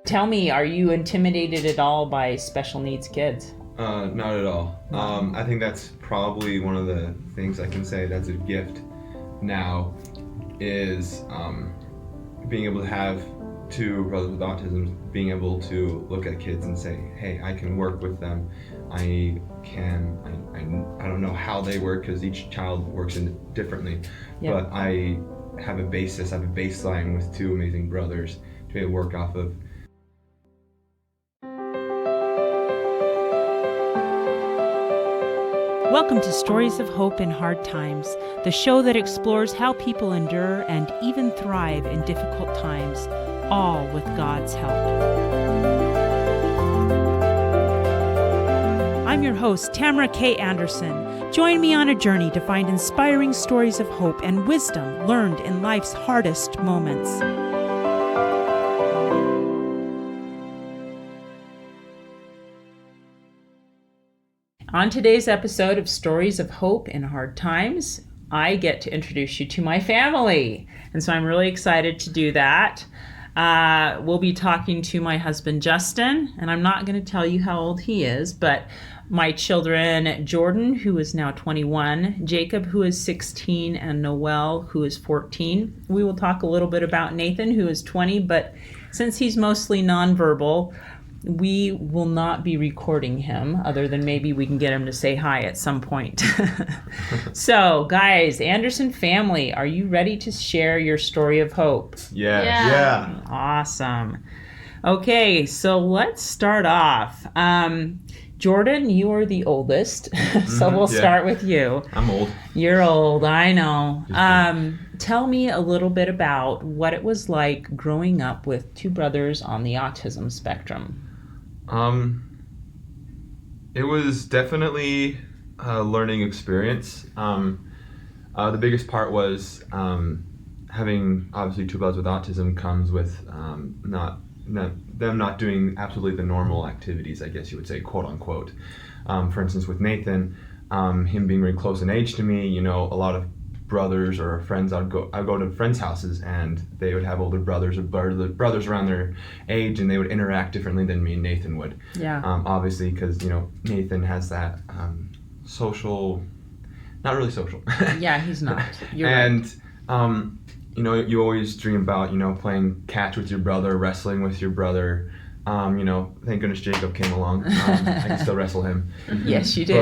Tell me, are you intimidated at all by special needs kids? Not at all. I think that's probably one of the things I can say that's a gift now is being able to have two brothers with autism, being able to look at kids and say, hey, I can work with them. I don't know how they work because each child works differently, Yep. but I have a baseline with two amazing brothers to be able to work off of. Welcome to Stories of Hope in Hard Times, the show that explores how people endure and even thrive in difficult times, all with God's help. I'm your host, Tamara K. Anderson. Join me on a journey to find inspiring stories of hope and wisdom learned in life's hardest moments. On today's episode of Stories of Hope in Hard Times, I get to introduce you to my family. And so I'm really excited to do that. We'll be talking to my husband, Justin, and I'm not going to tell you how old he is, but my children, Jordan, who is now 21, Jacob, who is 16, and Noel, who is 14. We will talk a little bit about Nathan, who is 20, but since he's mostly nonverbal, we will not be recording him, other than maybe we can get him to say hi at some point. So, guys, Anderson family, are you ready to share your story of hope? Yeah. Awesome. Okay, so let's start off. Jordan, you are the oldest, so we'll start with you. I'm old. You're old, I know. Tell me a little bit about what it was like growing up with two brothers on the autism spectrum. It was definitely a learning experience. The biggest part was having obviously two brothers with autism comes with them not doing absolutely the normal activities, I guess you would say, quote unquote. For instance, with Nathan, him being really close in age to me, a lot of brothers or friends, I'd go to friends' houses and they would have older brothers or brothers around their age, and they would interact differently than me and Nathan would. Yeah. Obviously, because Nathan has that social, not really social. Yeah, he's not. You're and right. You always dream about playing catch with your brother, wrestling with your brother. Thank goodness Jacob came along. I can still wrestle him. Yes, you do.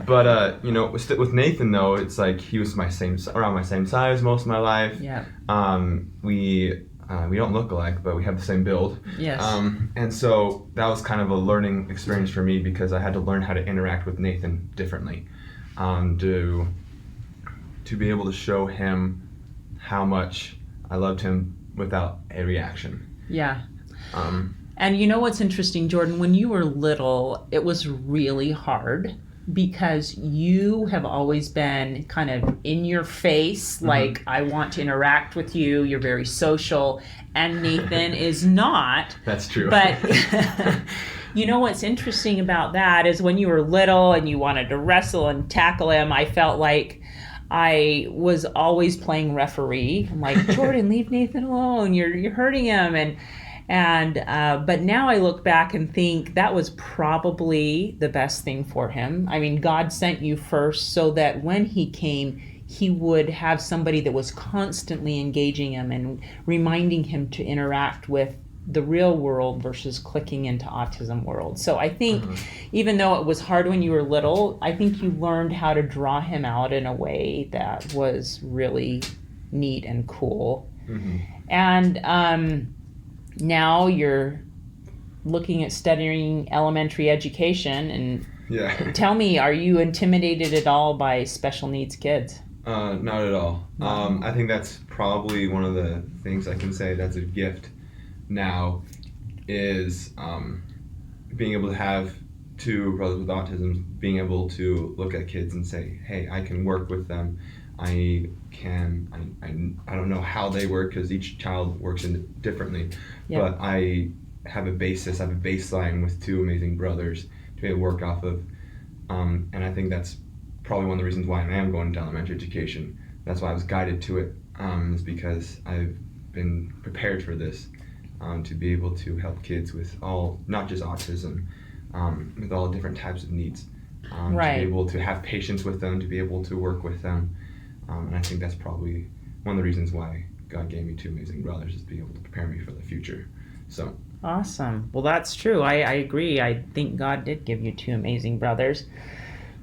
But with Nathan though, it's like he was around my same size most of my life. Yeah. We don't look alike, but we have the same build. Yes. And so that was kind of a learning experience for me because I had to learn how to interact with Nathan differently, to be able to show him how much I loved him without a reaction. Yeah. And you know what's interesting, Jordan? When you were little, it was really hard because you have always been kind of in your face, like, I want to interact with you, you're very social, and Nathan is not. That's true. But you know what's interesting about that is when you were little and you wanted to wrestle and tackle him, I felt like I was always playing referee. I'm like, Jordan, leave Nathan alone, you're hurting him. But now I look back and think that was probably the best thing for him. I mean, God sent you first so that when he came, he would have somebody that was constantly engaging him and reminding him to interact with the real world versus clicking into autism world. So I think even though it was hard when you were little, I think you learned how to draw him out in a way that was really neat and cool. And now you're looking at studying elementary education, and tell me, are you intimidated at all by special needs kids? Not at all. I think that's probably one of the things I can say that's a gift now is being able to have two brothers with autism, being able to look at kids and say, hey, I can work with them. I don't know how they work because each child works differently, but I have a baseline with two amazing brothers to be able to work off of, and I think that's probably one of the reasons why I am going to elementary education. That's why I was guided to it, is because I've been prepared for this. to be able to help kids with not just autism, with all different types of needs. Right. To be able to have patience with them, to be able to work with them. And I think that's probably one of the reasons why God gave me two amazing brothers, is to be able to prepare me for the future. So Awesome. Well, that's true. I agree. I think God did give you two amazing brothers.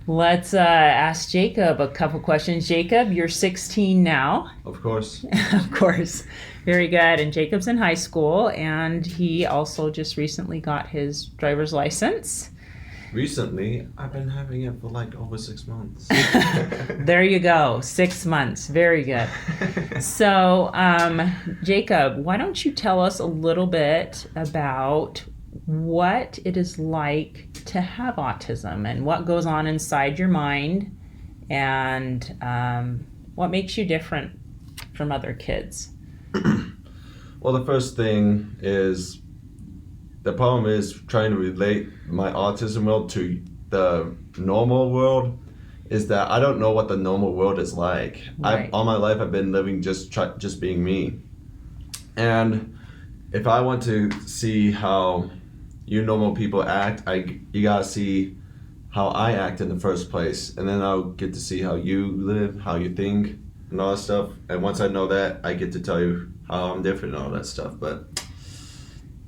Let's ask Jacob a couple questions. Jacob, you're 16 now. Of course. Of course. Very good. And Jacob's in high school, and he also just recently got his driver's license. Recently, I've been having it for like over 6 months. There you go. 6 months. Very good. So, Jacob, why don't you tell us a little bit about what it is like to have autism and what goes on inside your mind, and what makes you different from other kids? Well, the first thing is, the problem is trying to relate my autism world to the normal world, is that I don't know what the normal world is like. Right. All my life I've been living just being me. And if I want to see how you normal people act, you gotta see how I act in the first place, and then I'll get to see how you live, how you think, and all that stuff. And once I know that, I get to tell you how I'm different and all that stuff. But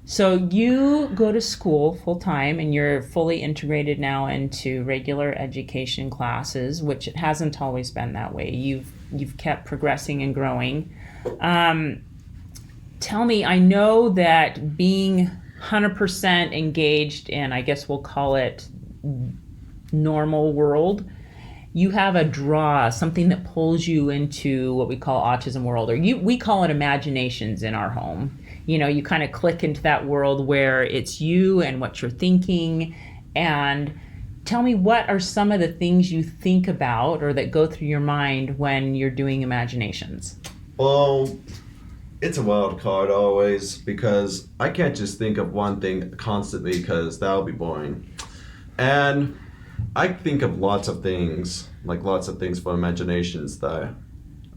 So you go to school full time, and you're fully integrated now into regular education classes, which it hasn't always been that way. You've kept progressing and growing. Tell me, I know that being 100% engaged in, I guess we'll call it normal world, you have a draw, something that pulls you into what we call autism world, or we call it imaginations in our home. You know, you kind of click into that world where it's you and what you're thinking. And tell me, what are some of the things you think about or that go through your mind when you're doing imaginations? well, it's a wild card always, because I can't just think of one thing constantly, because that would be boring. And I think of lots of things for imaginations that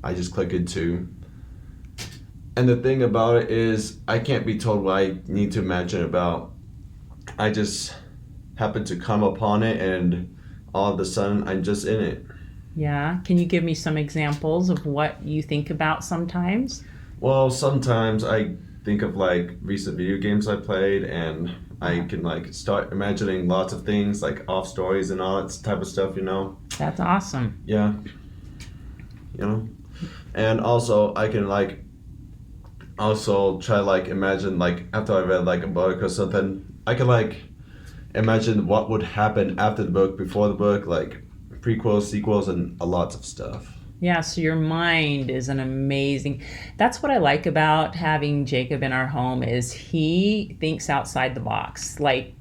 I just click into. And the thing about it is, I can't be told what I need to imagine about. I just happen to come upon it, and all of a sudden I'm just in it. Yeah. Can you give me some examples of what you think about sometimes? Well, sometimes I think of like recent video games I played, and I can like start imagining lots of things, like off stories and all that type of stuff, you know? That's awesome. Yeah. You know? And also I can like also try like imagine, like after I read like a book or something, I can like imagine what would happen after the book, before the book, like prequels, sequels, and a lot of stuff. Yeah, so your mind is an amazing. That's what I like about having Jacob in our home, is he thinks outside the box. Like,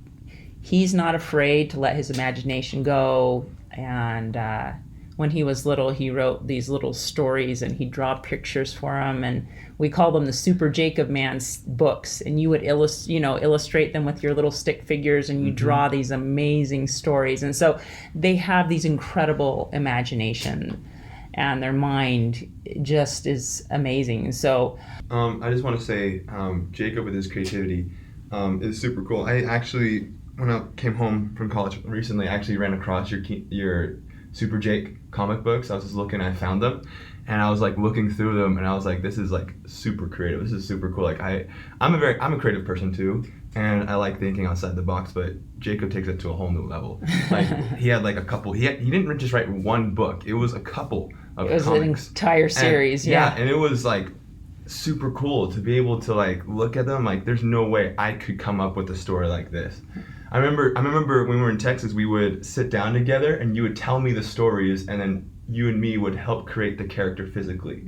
he's not afraid to let his imagination go. And when he was little, he wrote these little stories, and he'd draw pictures for him, and we call them the Super Jacob Man's books. And you would illustrate them with your little stick figures, and you draw these amazing stories. And so they have these incredible imagination, and their mind just is amazing. So I just want to say, Jacob with his creativity is super cool. I actually, when I came home from college recently, I actually ran across your Super Jake comic books. I was just looking, I found them, and I was like looking through them, and I was like, this is like super creative. This is super cool. Like I'm a creative person too, and I like thinking outside the box, but Jacob takes it to a whole new level. Like he had like a couple, he didn't just write one book. It was a couple of it was comics. an entire series. And, and it was like super cool to be able to like look at them. Like there's no way I could come up with a story like this. I remember when we were in Texas, we would sit down together, and you would tell me the stories, and then you and me would help create the character physically.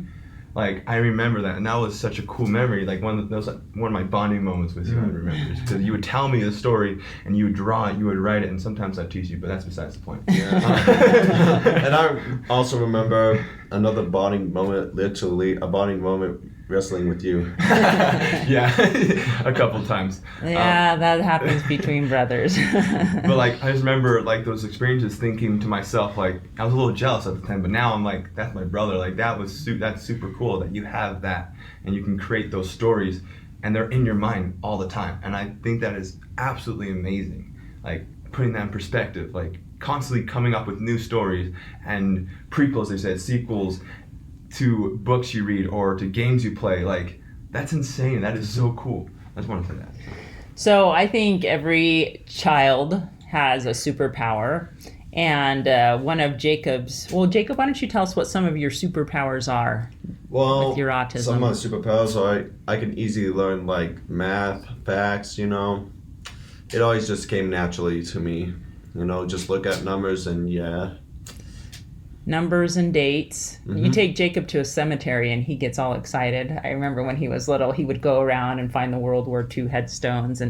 Like I remember that, and that was such a cool memory. Like that was like one of my bonding moments with you. I remember, because you would tell me the story, and you would draw it, you would write it, and sometimes I'd tease you, but that's besides the point. Yeah. And I also remember another bonding moment, literally a bonding moment, wrestling with you. Yeah, a couple times. Yeah, that happens between brothers. But like I just remember like those experiences, thinking to myself, like I was a little jealous at the time, but now I'm like, that's my brother. Like that's super cool that you have that, and you can create those stories. and they're in your mind all the time. And I think that is absolutely amazing. Like putting that in perspective, like constantly coming up with new stories and prequels, they said, sequels to books you read or to games you play. Like that's insane. That is so cool. I just want to say that. So I think every child has a superpower. And one of Jacob's... Well, Jacob, why don't you tell us what some of your superpowers are with your autism? Some of my superpowers are I can easily learn, like, math, facts, you know. It always just came naturally to me. You know, just look at numbers and, yeah. Numbers and dates. You take Jacob to a cemetery and he gets all excited. I remember when he was little, he would go around and find the World War II headstones.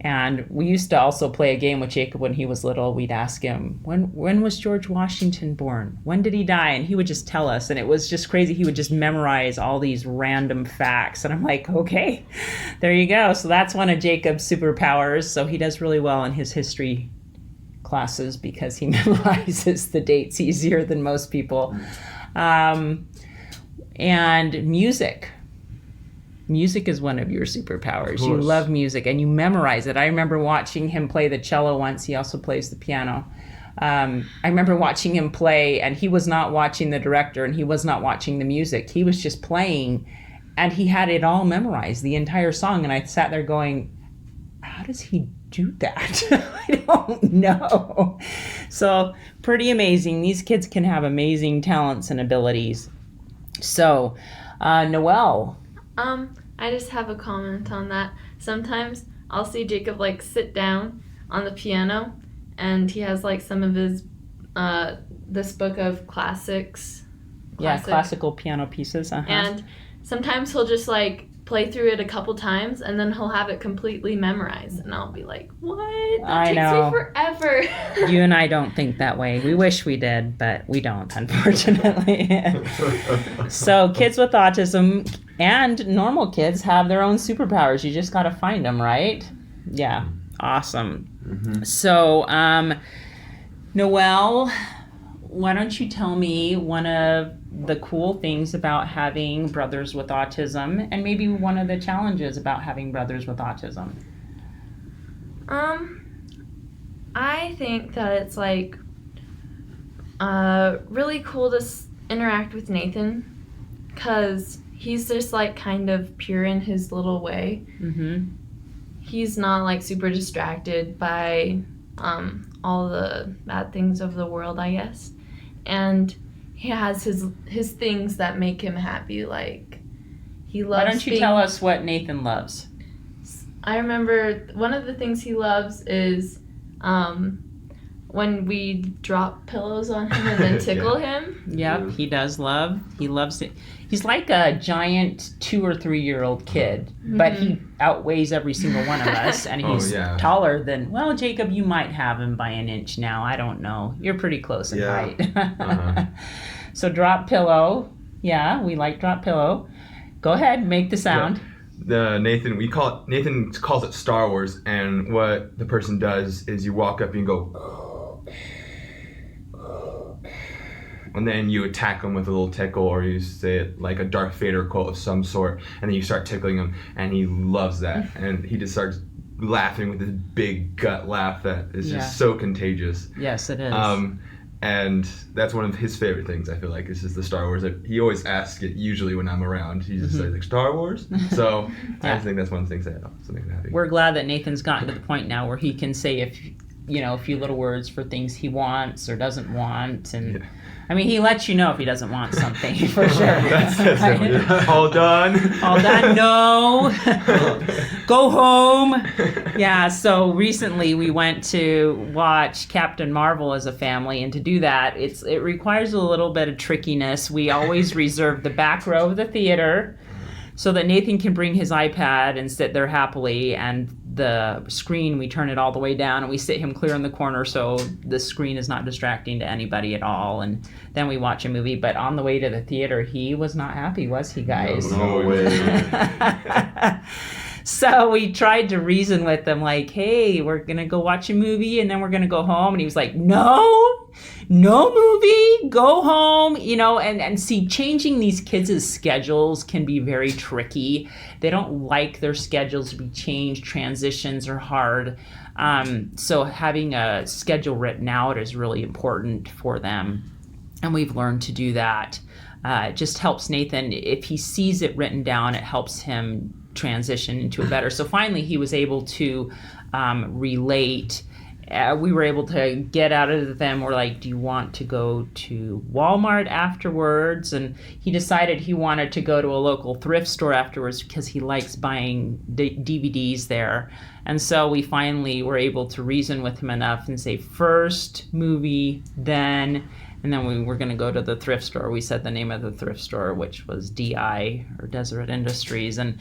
And we used to also play a game with Jacob when he was little. We'd ask him, when was George Washington born? When did he die? And he would just tell us. And it was just crazy. He would just memorize all these random facts. And I'm like, okay, there you go. So that's one of Jacob's superpowers. So he does really well in his history classes because he memorizes the dates easier than most people. And music. Music is one of your superpowers. You love music and you memorize it. I remember watching him play the cello once. He also plays the piano. I remember watching him play, and he was not watching the director and he was not watching the music. He was just playing, and he had it all memorized, the entire song. And I sat there going, how does he do that? I don't know. So pretty amazing. These kids can have amazing talents and abilities. So, Noelle. I just have a comment on that. Sometimes I'll see Jacob like sit down on the piano, and he has like some of his this book of classics. Yeah, classical piano pieces. And sometimes he'll just like play through it a couple times, and then he'll have it completely memorized, and I'll be like, what? That takes me forever. You and I don't think that way. We wish we did, but we don't, unfortunately. So kids with autism and normal kids have their own superpowers. You just got to find them, right? Yeah, awesome. So, Noelle, why don't you tell me one of the cool things about having brothers with autism, and maybe one of the challenges about having brothers with autism? I think that it's like really cool to interact with Nathan, because he's just like kind of pure in his little way. He's not like super distracted by all the bad things of the world, I guess. And he has his things that make him happy. Like he loves. Why don't you tell us what Nathan loves? I remember one of the things he loves is when we drop pillows on him and then tickle him. Yep, he does love. He loves it. He's like a giant 2 or 3 year old kid, but he outweighs every single one of us, and he's taller than. Well, Jacob, you might have him by an inch now. I don't know. You're pretty close in height. So drop pillow. Yeah, we like drop pillow. Go ahead, make the sound. Nathan calls it Star Wars, and what the person does is you walk up and you go, and then you attack him with a little tickle, or you say it like a Darth Vader quote of some sort, and then you start tickling him, and he loves that, and he just starts laughing with this big gut laugh that is just so contagious. Yes, it is. And that's one of his favorite things, I feel like, is just the Star Wars. He always asks it usually when I'm around. He just says, like, Star Wars? So I just think that's one of the things that makes him happy. We're glad that Nathan's gotten to the point now where he can say a few little words for things he wants or doesn't want. And I mean, he lets you know if he doesn't want something, for sure. That's all done. All done, no. Go home. Yeah, so recently we went to watch Captain Marvel as a family, and to do that, it requires a little bit of trickiness. We always reserve the back row of the theater so that Nathan can bring his iPad and sit there happily, and the screen, we turn it all the way down and we sit him clear in the corner so the screen is not distracting to anybody at all, and then we watch a movie. But on the way to the theater, he was not happy, was he, guys? No way. So we tried to reason with him, like, hey, we're gonna go watch a movie and then we're gonna go home, and he was like, no, no movie, go home, and see, changing these kids' schedules can be very tricky. They don't like their schedules to be changed. Transitions are hard. So having a schedule written out is really important for them. And we've learned to do that. It just helps Nathan. If he sees it written down, it helps him transition into it better. So finally he was able to relate. We were able to get out of them. We're like, do you want to go to Walmart afterwards? And he decided he wanted to go to a local thrift store afterwards because he likes buying DVDs there. And so we finally were able to reason with him enough and say, first movie, and then we were going to go to the thrift store. We said the name of the thrift store, which was DI, or Deseret Industries. And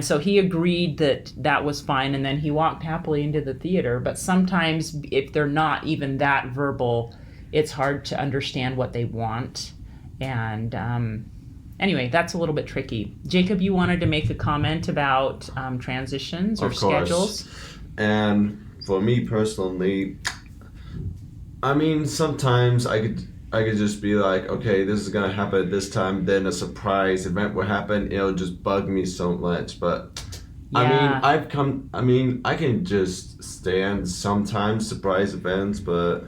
so he agreed that was fine. And then he walked happily into the theater. But sometimes if they're not even that verbal, it's hard to understand what they want. And anyway, that's a little bit tricky. Jacob, you wanted to make a comment about transitions or schedules? And for me personally, I mean, sometimes I could just be like, okay, this is gonna happen at this time, then a surprise event will happen. It'll just bug me so much. But Yeah. I mean, I can just stand sometimes surprise events, but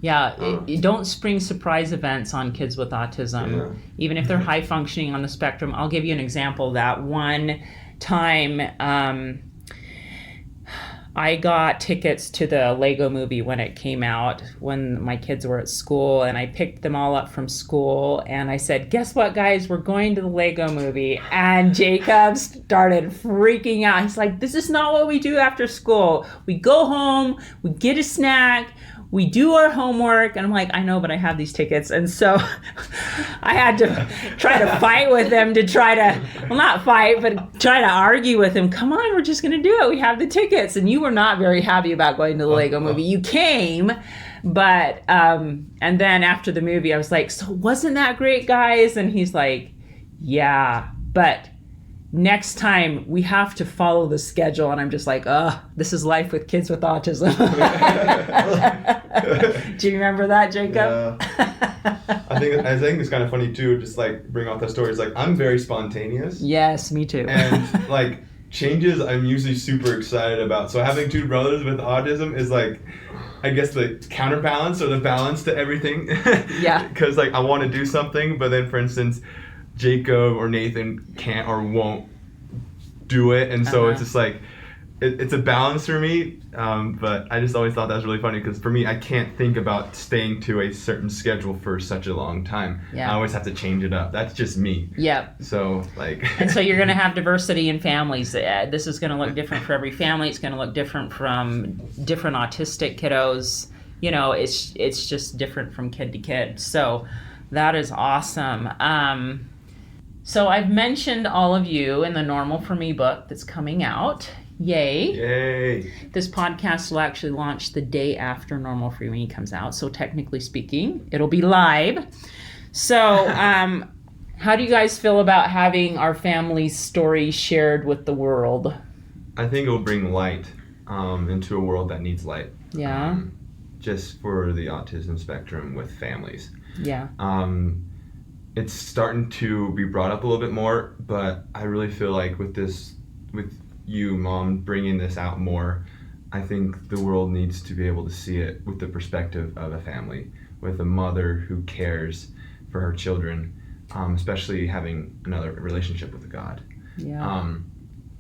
Yeah, don't spring surprise events on kids with autism, Yeah. even if they're high functioning on the spectrum. I'll give you an example of that. One time, I got tickets to the Lego movie when it came out, when my kids were at school, and I picked them all up from school, and I said, guess what, guys, we're going to the Lego movie. And Jacob started freaking out. He's like, this is not what we do after school. We go home, we get a snack, we do our homework. And I'm like, I know, but I have these tickets. And so I had to try to fight with him to not fight, but try to argue with him. Come on, we're just going to do it. We have the tickets. And you were not very happy about going to the Lego movie. You came, but, and then after the movie, I was like, so wasn't that great, guys? And he's like, yeah, but next time we have to follow the schedule. And I'm just like, this is life with kids with autism. Do you remember that, Jacob? Yeah. I think it's kind of funny too, just like bring off the stories. Like, I'm very spontaneous. Yes, me too. And like changes I'm usually super excited about. So having two brothers with autism is like, I guess, the counterbalance or the balance to everything. Yeah. Because like I want to do something, but then for instance, Jacob or Nathan can't or won't do it, and so it's just like it's a balance for me. But I just always thought that was really funny because for me, I can't think about staying to a certain schedule for such a long time. Yeah. I always have to change it up. That's just me. Yep. So like. And so you're going to have diversity in families. This is going to look different for every family. It's going to look different from different autistic kiddos. You know, it's just different from kid to kid. So that is awesome. So I've mentioned all of you in the Normal for Me book that's coming out. Yay. Yay. This podcast will actually launch the day after Normal for Me comes out. So technically speaking, it'll be live. So how do you guys feel about having our family's story shared with the world? I think it will bring light into a world that needs light. Yeah. Just for the autism spectrum with families. Yeah. It's starting to be brought up a little bit more, but I really feel like with you, Mom, bringing this out more, I think the world needs to be able to see it with the perspective of a family, with a mother who cares for her children, especially having another relationship with God. Yeah.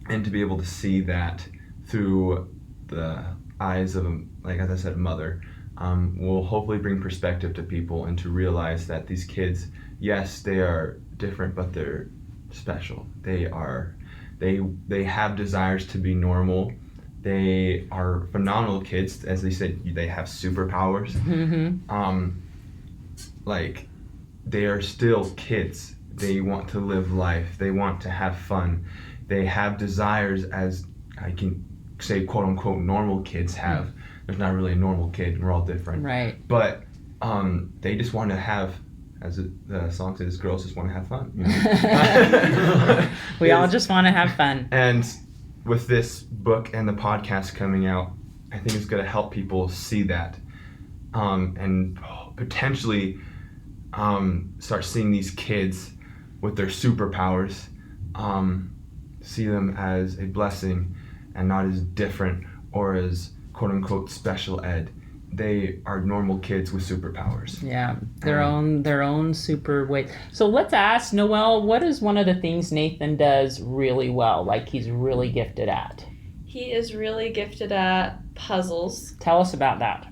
And to be able to see that through the eyes of, like as I said, a mother, will hopefully bring perspective to people and to realize that these kids, yes, they are different, but they're special. They have desires to be normal. They are phenomenal kids. As they said, they have superpowers. Mm-hmm. Like, they are still kids. They want to live life. They want to have fun. They have desires, as I can say, quote unquote, normal kids have. There's not really a normal kid. We're all different. Right. But they just want to have, as the song says, girls just want to have fun. You know? We all just want to have fun. And with this book and the podcast coming out, I think it's going to help people see that, and potentially start seeing these kids with their superpowers, see them as a blessing and not as different or as quote unquote special ed. They are normal kids with superpowers. Yeah, their own super way. So let's ask Noelle, what is one of the things Nathan does really well, like he's really gifted at? He is really gifted at puzzles. Tell us about that.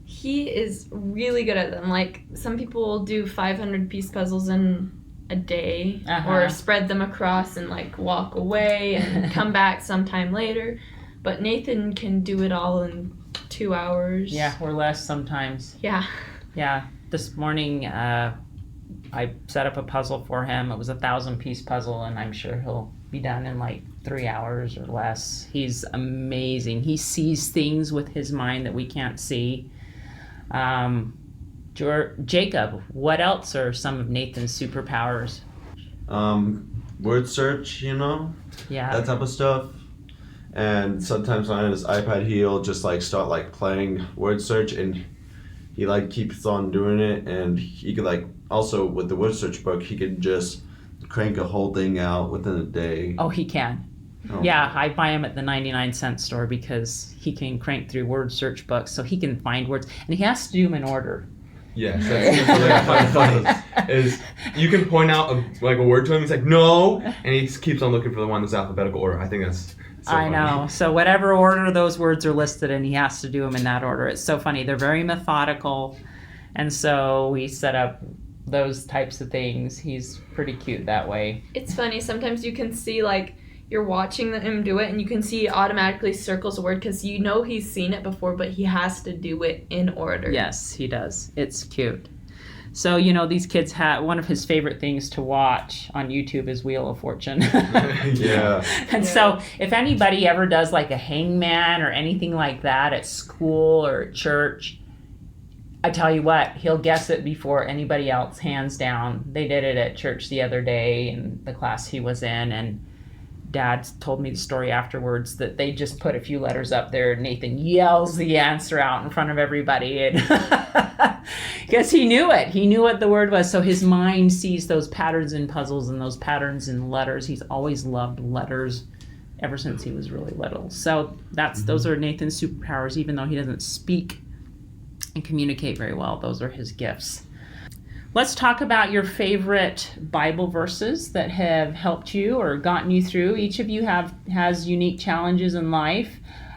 He is really good at them. Like, some people will do 500-piece puzzles in a day, or spread them across and like walk away and come back sometime later. But Nathan can do it all in 2 hours. Yeah, or less sometimes. Yeah. Yeah. This morning, I set up a puzzle for him. It was a 1,000-piece puzzle, and I'm sure he'll be done in like 3 hours or less. He's amazing. He sees things with his mind that we can't see. Jacob, what else are some of Nathan's superpowers? Word search, Yeah. that type of stuff. And sometimes on his iPad, he'll just like start like playing word search, and he like keeps on doing it. And he could like also with the word search book, he could just crank a whole thing out within a day. Oh, he can. Oh. Yeah, I buy him at the 99-cent store because he can crank through word search books, so he can find words, and he has to do them in order. Yes, that's what I find funny. Is you can point out a word to him, he's like, no, and he keeps on looking for the one that's alphabetical order. I think that's so I funny. know. So whatever order those words are listed in, he has to do them in that order. It's so funny. They're very methodical, and so we set up those types of things. He's pretty cute that way. It's funny. Sometimes you can see like you're watching him do it, and you can see he automatically circles a word because he's seen it before, but he has to do it in order. Yes, he does. It's cute. So, these kids have one of his favorite things to watch on YouTube is Wheel of Fortune. Yeah. And so if anybody ever does like a hangman or anything like that at school or at church, I tell you what, he'll guess it before anybody else, hands down. They did it at church the other day in the class he was in, and Dad told me the story afterwards that they just put a few letters up there, and Nathan yells the answer out in front of everybody, and because he knew it. He knew what the word was, so his mind sees those patterns in puzzles and those patterns in letters. He's always loved letters ever since he was really little. So those are Nathan's superpowers, even though he doesn't speak and communicate very well. Those are his gifts. Let's talk about your favorite Bible verses that have helped you or gotten you through. Each of you has unique challenges in life,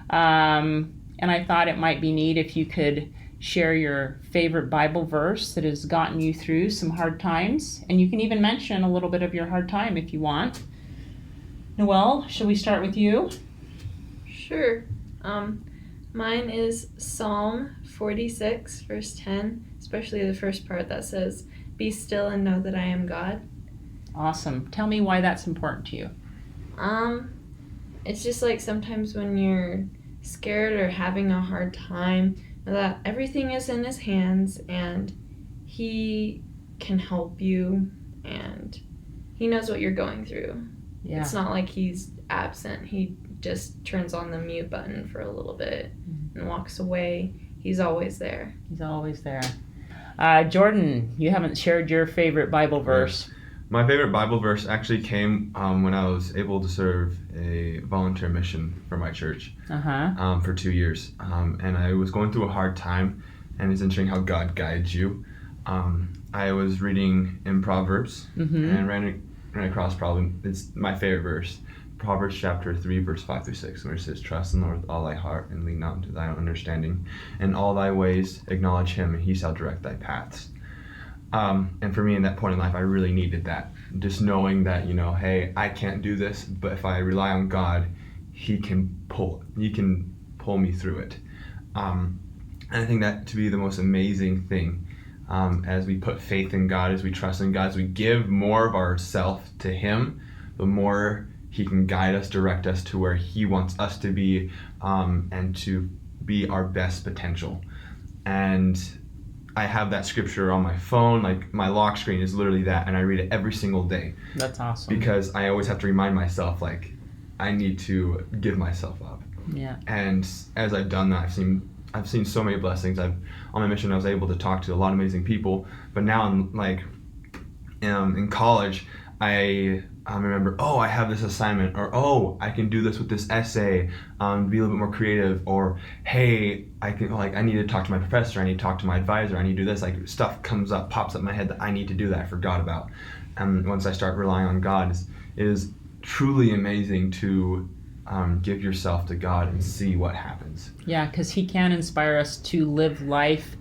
and I thought it might be neat if you could share your favorite Bible verse that has gotten you through some hard times, and you can even mention a little bit of your hard time if you want. Noelle, shall we start with you? Sure. Mine is Psalm 46, verse 10, especially the first part that says, "Be still and know that I am God." Awesome. Tell me why that's important to you. It's just like sometimes when you're scared or having a hard time, that everything is in his hands and he can help you and he knows what you're going through. Yeah. It's not like he's absent. He just turns on the mute button for a little bit and walks away. He's always there. He's always there. Jordan, you haven't shared your favorite Bible verse. My favorite Bible verse actually came when I was able to serve a volunteer mission for my church for 2 years. And I was going through a hard time, and it's interesting how God guides you. I was reading in Proverbs and ran across it's my favorite verse. Proverbs chapter 3, verse 5 through 6, where it says, "Trust in the Lord with all thy heart, and lean not unto thy own understanding. In all thy ways acknowledge him, and he shall direct thy paths." And for me, in that point in life, I really needed that. Just knowing that, hey, I can't do this, but if I rely on God, he can pull me through it. And I think that to be the most amazing thing, as we put faith in God, as we trust in God, as we give more of ourself to him, the more he can guide us, direct us to where he wants us to be, and to be our best potential. And I have that scripture on my phone, like my lock screen is literally that, and I read it every single day. That's awesome. Because I always have to remind myself, like, I need to give myself up. Yeah. And as I've done that, I've seen I've seen so many blessings. On my mission, I was able to talk to a lot of amazing people. But now I'm like, in college, I remember, I have this assignment, or I can do this with this essay, be a little bit more creative, or hey, I need to talk to my professor, I need to talk to my advisor, I need to do this. Like, stuff pops up in my head that I need to do that I forgot about. And once I start relying on God, it is truly amazing to give yourself to God and see what happens. Yeah, because He can inspire us to live life,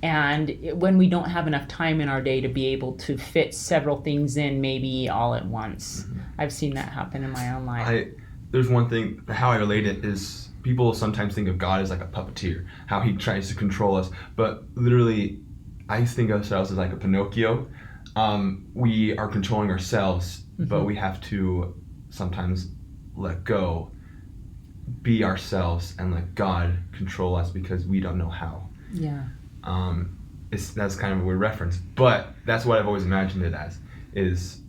and when we don't have enough time in our day to be able to fit several things in maybe all at once. Mm-hmm. I've seen that happen in my own life. There's one thing, how I relate it is, people sometimes think of God as like a puppeteer, how He tries to control us, but literally I think of ourselves as like a Pinocchio. We are controlling ourselves, mm-hmm. but we have to sometimes let go, be ourselves, and let God control us because we don't know how. Yeah. That's kind of a weird reference, but that's what I've always imagined it as, is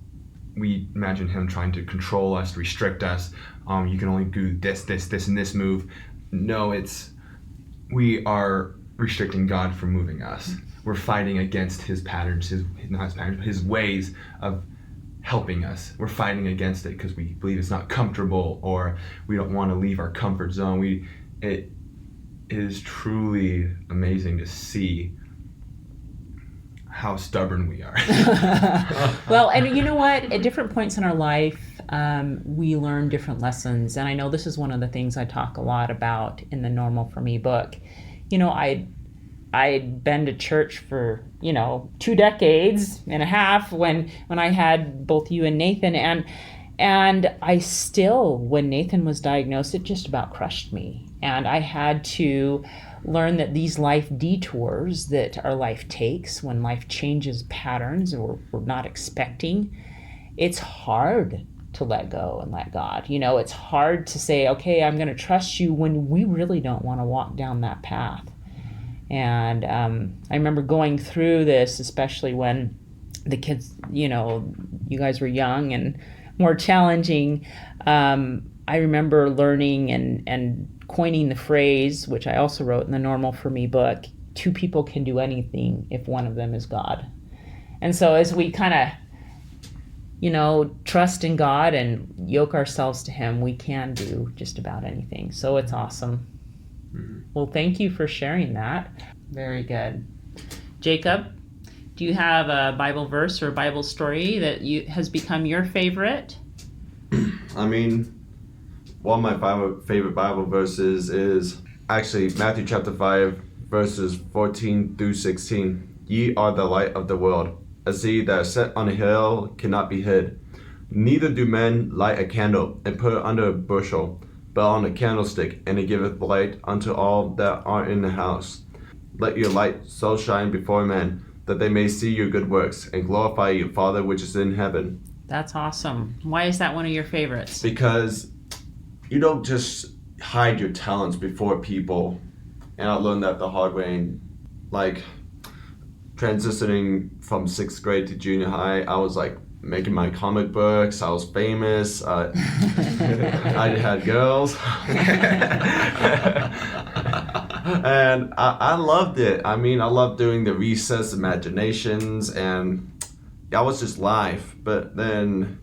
we imagine Him trying to control us, restrict us. You can only do this, and this move. No, we are restricting God from moving us. We're fighting against His patterns, His ways of helping us. We're fighting against it because we believe it's not comfortable, or we don't want to leave our comfort zone. It is truly amazing to see how stubborn we are. Well, and you know what? At different points in our life, we learn different lessons. And I know this is one of the things I talk a lot about in the Normal for Me book. You know, I'd been to church for, 2 decades and a half when I had both you and Nathan, and I still, when Nathan was diagnosed, it just about crushed me. And I had to learn that these life detours that our life takes, when life changes patterns or we're not expecting, it's hard to let go and let God. It's hard to say, okay, I'm going to trust you when we really don't want to walk down that path. And I remember going through this, especially when the kids, you guys were young and more challenging. I remember learning and coining the phrase, which I also wrote in the Normal for Me book, 2 people can do anything if one of them is God. And so as we kind of, trust in God and yoke ourselves to Him, we can do just about anything. So it's awesome. Well, thank you for sharing that. Very good. Jacob, do you have a Bible verse or a Bible story that has become your favorite? I mean, one of my favorite Bible verses is actually Matthew chapter 5, verses 14 through 16. Ye are the light of the world. A city that is set on a hill cannot be hid. Neither do men light a candle and put it under a bushel, but on a candlestick, and it giveth light unto all that are in the house. Let your light so shine before men, that they may see your good works, and glorify your Father which is in heaven. That's awesome. Why is that one of your favorites? Because you don't just hide your talents before people. And I learned that the hard way. Like, transitioning from 6th grade to junior high, I was like making my comic books. I was famous. I had girls. And I loved it. I mean, I loved doing the recess imaginations, and that was just life. But then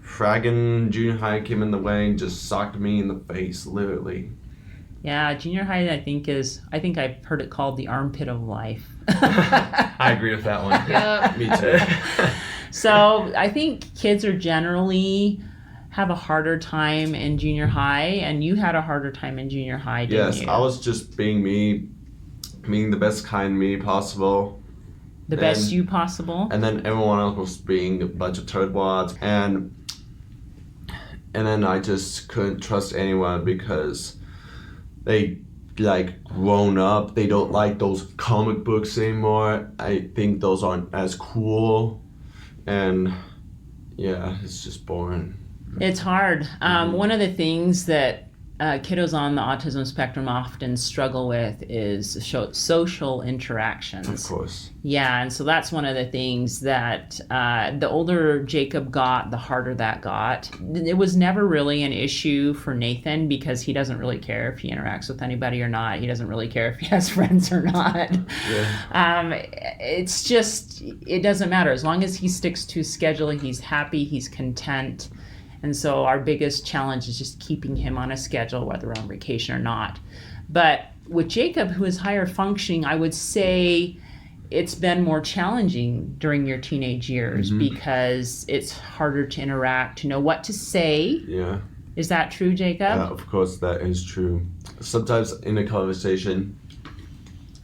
fragging junior high came in the way and just socked me in the face, literally. Yeah, junior high, I think I've heard it called the armpit of life. I agree with that one. Yeah. Me too. So I think kids are generally have a harder time in junior high, and you had a harder time in junior high, didn't you? Yes, I was just being me, being the best kind me possible. The best you possible. And then everyone else was being a bunch of turtwads. And then I just couldn't trust anyone because they grown up. They don't like those comic books anymore. I think those aren't as cool. And yeah, it's just boring. It's hard. One of the things that kiddos on the autism spectrum often struggle with is social interactions. Of course. Yeah, and so that's one of the things that the older Jacob got, the harder that got. It was never really an issue for Nathan because he doesn't really care if he interacts with anybody or not. He doesn't really care if he has friends or not. Yeah. It's just, it doesn't matter. As long as he sticks to his schedule, he's happy, he's content. And so our biggest challenge is just keeping him on a schedule, whether we're on vacation or not. But with Jacob, who is higher functioning, I would say it's been more challenging during your teenage years because it's harder to interact, to know what to say. Yeah. Is that true, Jacob? Yeah, of course, that is true. Sometimes in a conversation,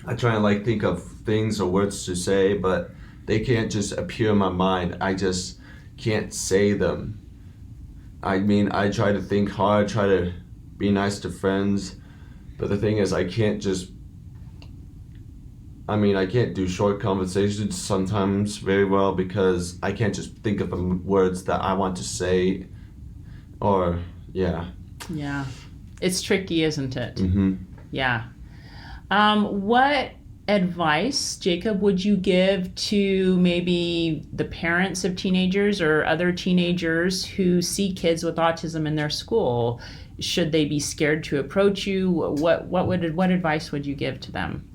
I try and like think of things or words to say, but they can't just appear in my mind. I just can't say them. I mean, I try to think hard, try to be nice to friends, but the thing is, I can't do short conversations sometimes very well because I can't just think of the words that I want to say, or, yeah. Yeah. It's tricky, isn't it? Mm-hmm. Yeah. What advice, Jacob, would you give to maybe the parents of teenagers or other teenagers who see kids with autism in their school? Should they be scared to approach you? What advice would you give to them?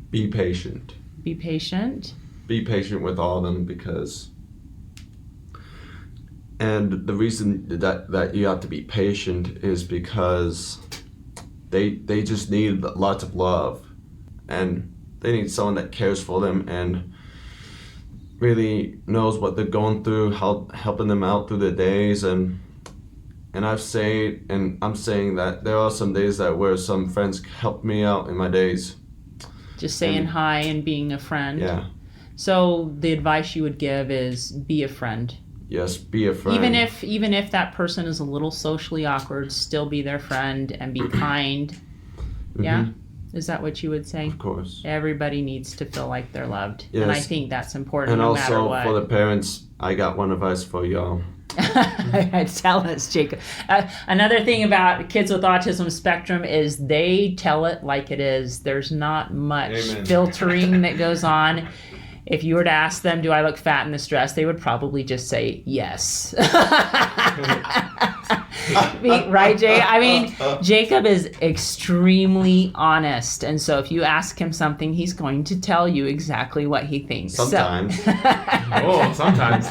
Be patient. Be patient. Be patient with all of them because, and the reason that you have to be patient is because they just need lots of love, and they need someone that cares for them and really knows what they're going through, helping them out through their days. And I'm saying that there are some days where some friends helped me out in my days. Just saying hi and being a friend. Yeah. So the advice you would give is be a friend. Yes, be a friend. Even if that person is a little socially awkward, still be their friend and be kind. Yeah? Is that what you would say? Of course. Everybody needs to feel like they're loved. Yes. And I think that's important And no also matter what. for the parents, I got one advice for y'all. Tell us, Jacob. Another thing about kids with autism spectrum is they tell it like it is. There's not much filtering that goes on. If you were to ask them, do I look fat in this dress? They would probably just say yes. Right, Jay? I mean, Jacob is extremely honest. And so if you ask him something, he's going to tell you exactly what he thinks. Sometimes. Sometimes.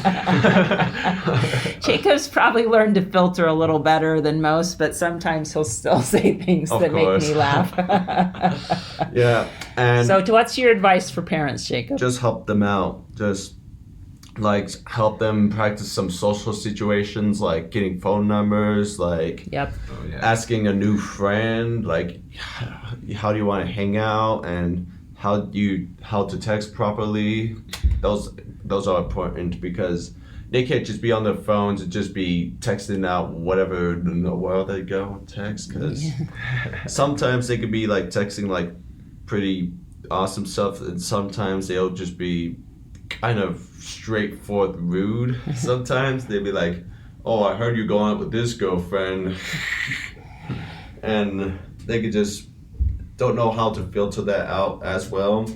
Jacob's probably learned to filter a little better than most, but sometimes he'll still say things that make me laugh. Yeah. And so what's your advice for parents, Jacob? just help them out. Just like help them practice some social situations, like getting phone numbers, like Yep. asking a new friend, like how do you want to hang out and how to text properly. Those are important because they can't just be on their phones and just be texting out whatever in the world they go text, because sometimes they could be like texting like pretty awesome stuff, and sometimes they'll just be kind of straightforward rude. Sometimes they'd be like, oh, I heard you going out with this girlfriend. And they could just don't know how to filter that out as well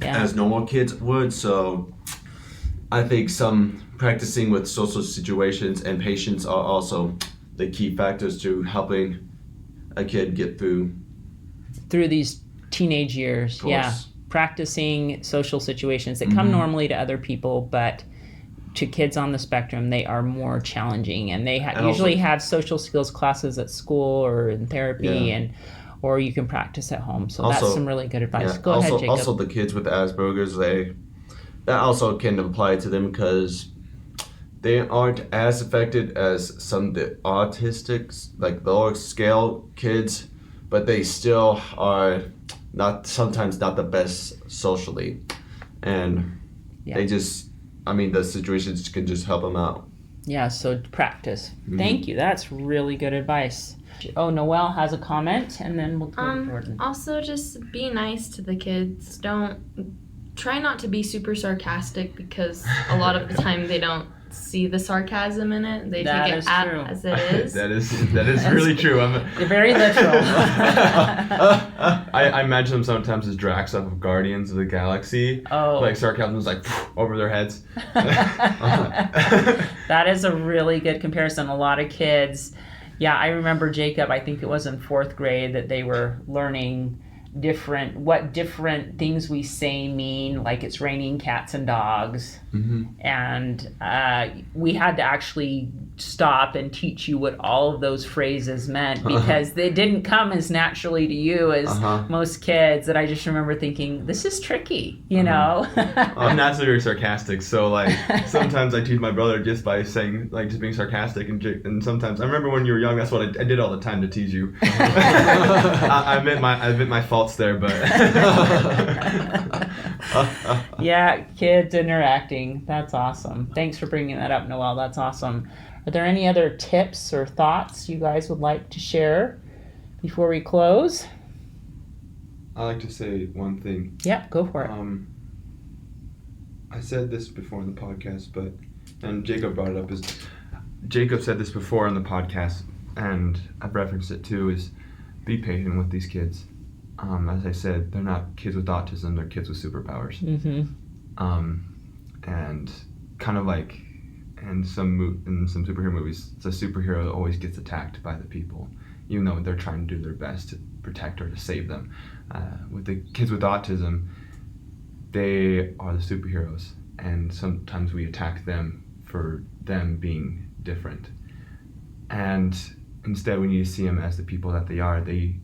as normal kids would. So I think some practicing with social situations and patience are also the key factors to helping a kid get through these teenage years. Yeah, practicing social situations that come normally to other people, but to kids on the spectrum, they are more challenging, and they usually have social skills classes at school or in therapy, or you can practice at home. So also, that's some really good advice. Go ahead, Jacob. Also, the kids with Asperger's, that also can apply to them because they aren't as affected as some of the autistics, like the lower scale kids, but they still are sometimes not the best socially, and they just, the situations can just help them out. Yeah, so practice. Thank you. That's really good advice. Oh, Noelle has a comment, and then we'll go to Jordan. Also, just be nice to the kids. Try not to be super sarcastic, because a lot of the time they don't see the sarcasm in it. They That take is it true. as it is. that is really true. They're very literal. I imagine them sometimes as Drax off of Guardians of the Galaxy. Oh. Like sarcasm is like over their heads. That is a really good comparison. A lot of kids, yeah, I remember Jacob, I think it was in 4th grade that they were learning what different things we say mean, like it's raining cats and dogs. Mm-hmm. And we had to actually stop and teach you what all of those phrases meant, because they didn't come as naturally to you as most kids. That I just remember thinking, this is tricky, you know? I'm naturally very sarcastic, so like sometimes I tease my brother just by saying, like, just being sarcastic, and sometimes I remember when you were young, that's what I did all the time to tease you. I admit my faults there, but yeah, kids interacting, that's awesome. Thanks for bringing that up, Noelle. That's awesome. Are there any other tips or thoughts you guys would like to share before we close? I like to say one thing. Yep, go for it. I said this before in the podcast, and Jacob brought it up, Jacob said this before in the podcast, and I've referenced it too, is be patient with these kids. As I said, they're not kids with autism, they're kids with superpowers. Mm-hmm. And kind of like in some superhero movies, the superhero always gets attacked by the people, even though they're trying to do their best to protect or to save them. With the kids with autism, they are the superheroes, and sometimes we attack them for them being different. And instead, we need to see them as the people that they are. They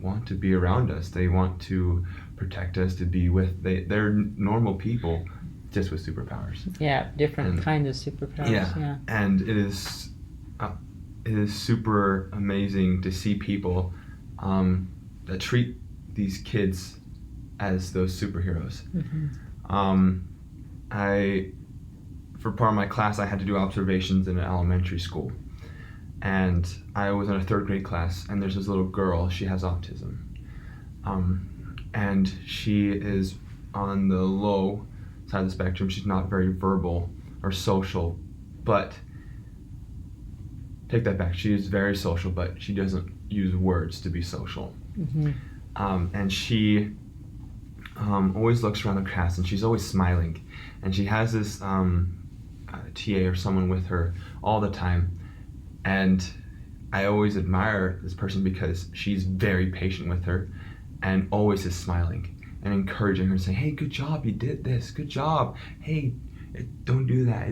want to be around us. They want to protect us, to be with. They're normal people, just with superpowers. Yeah, different kinds of superpowers. Yeah. And it is super amazing to see people that treat these kids as those superheroes. Mm-hmm. For part of my class, I had to do observations in an elementary school. And I was in a 3rd grade class, and there's this little girl, she has autism. And she is on the low side of the spectrum. She's not very verbal or social, but take that back. She is very social, but she doesn't use words to be social. Mm-hmm. And she always looks around the class, and she's always smiling. And she has this TA or someone with her all the time. And I always admire this person because she's very patient with her and always is smiling and encouraging her and saying, hey, good job, you did this, good job. Hey, don't do that.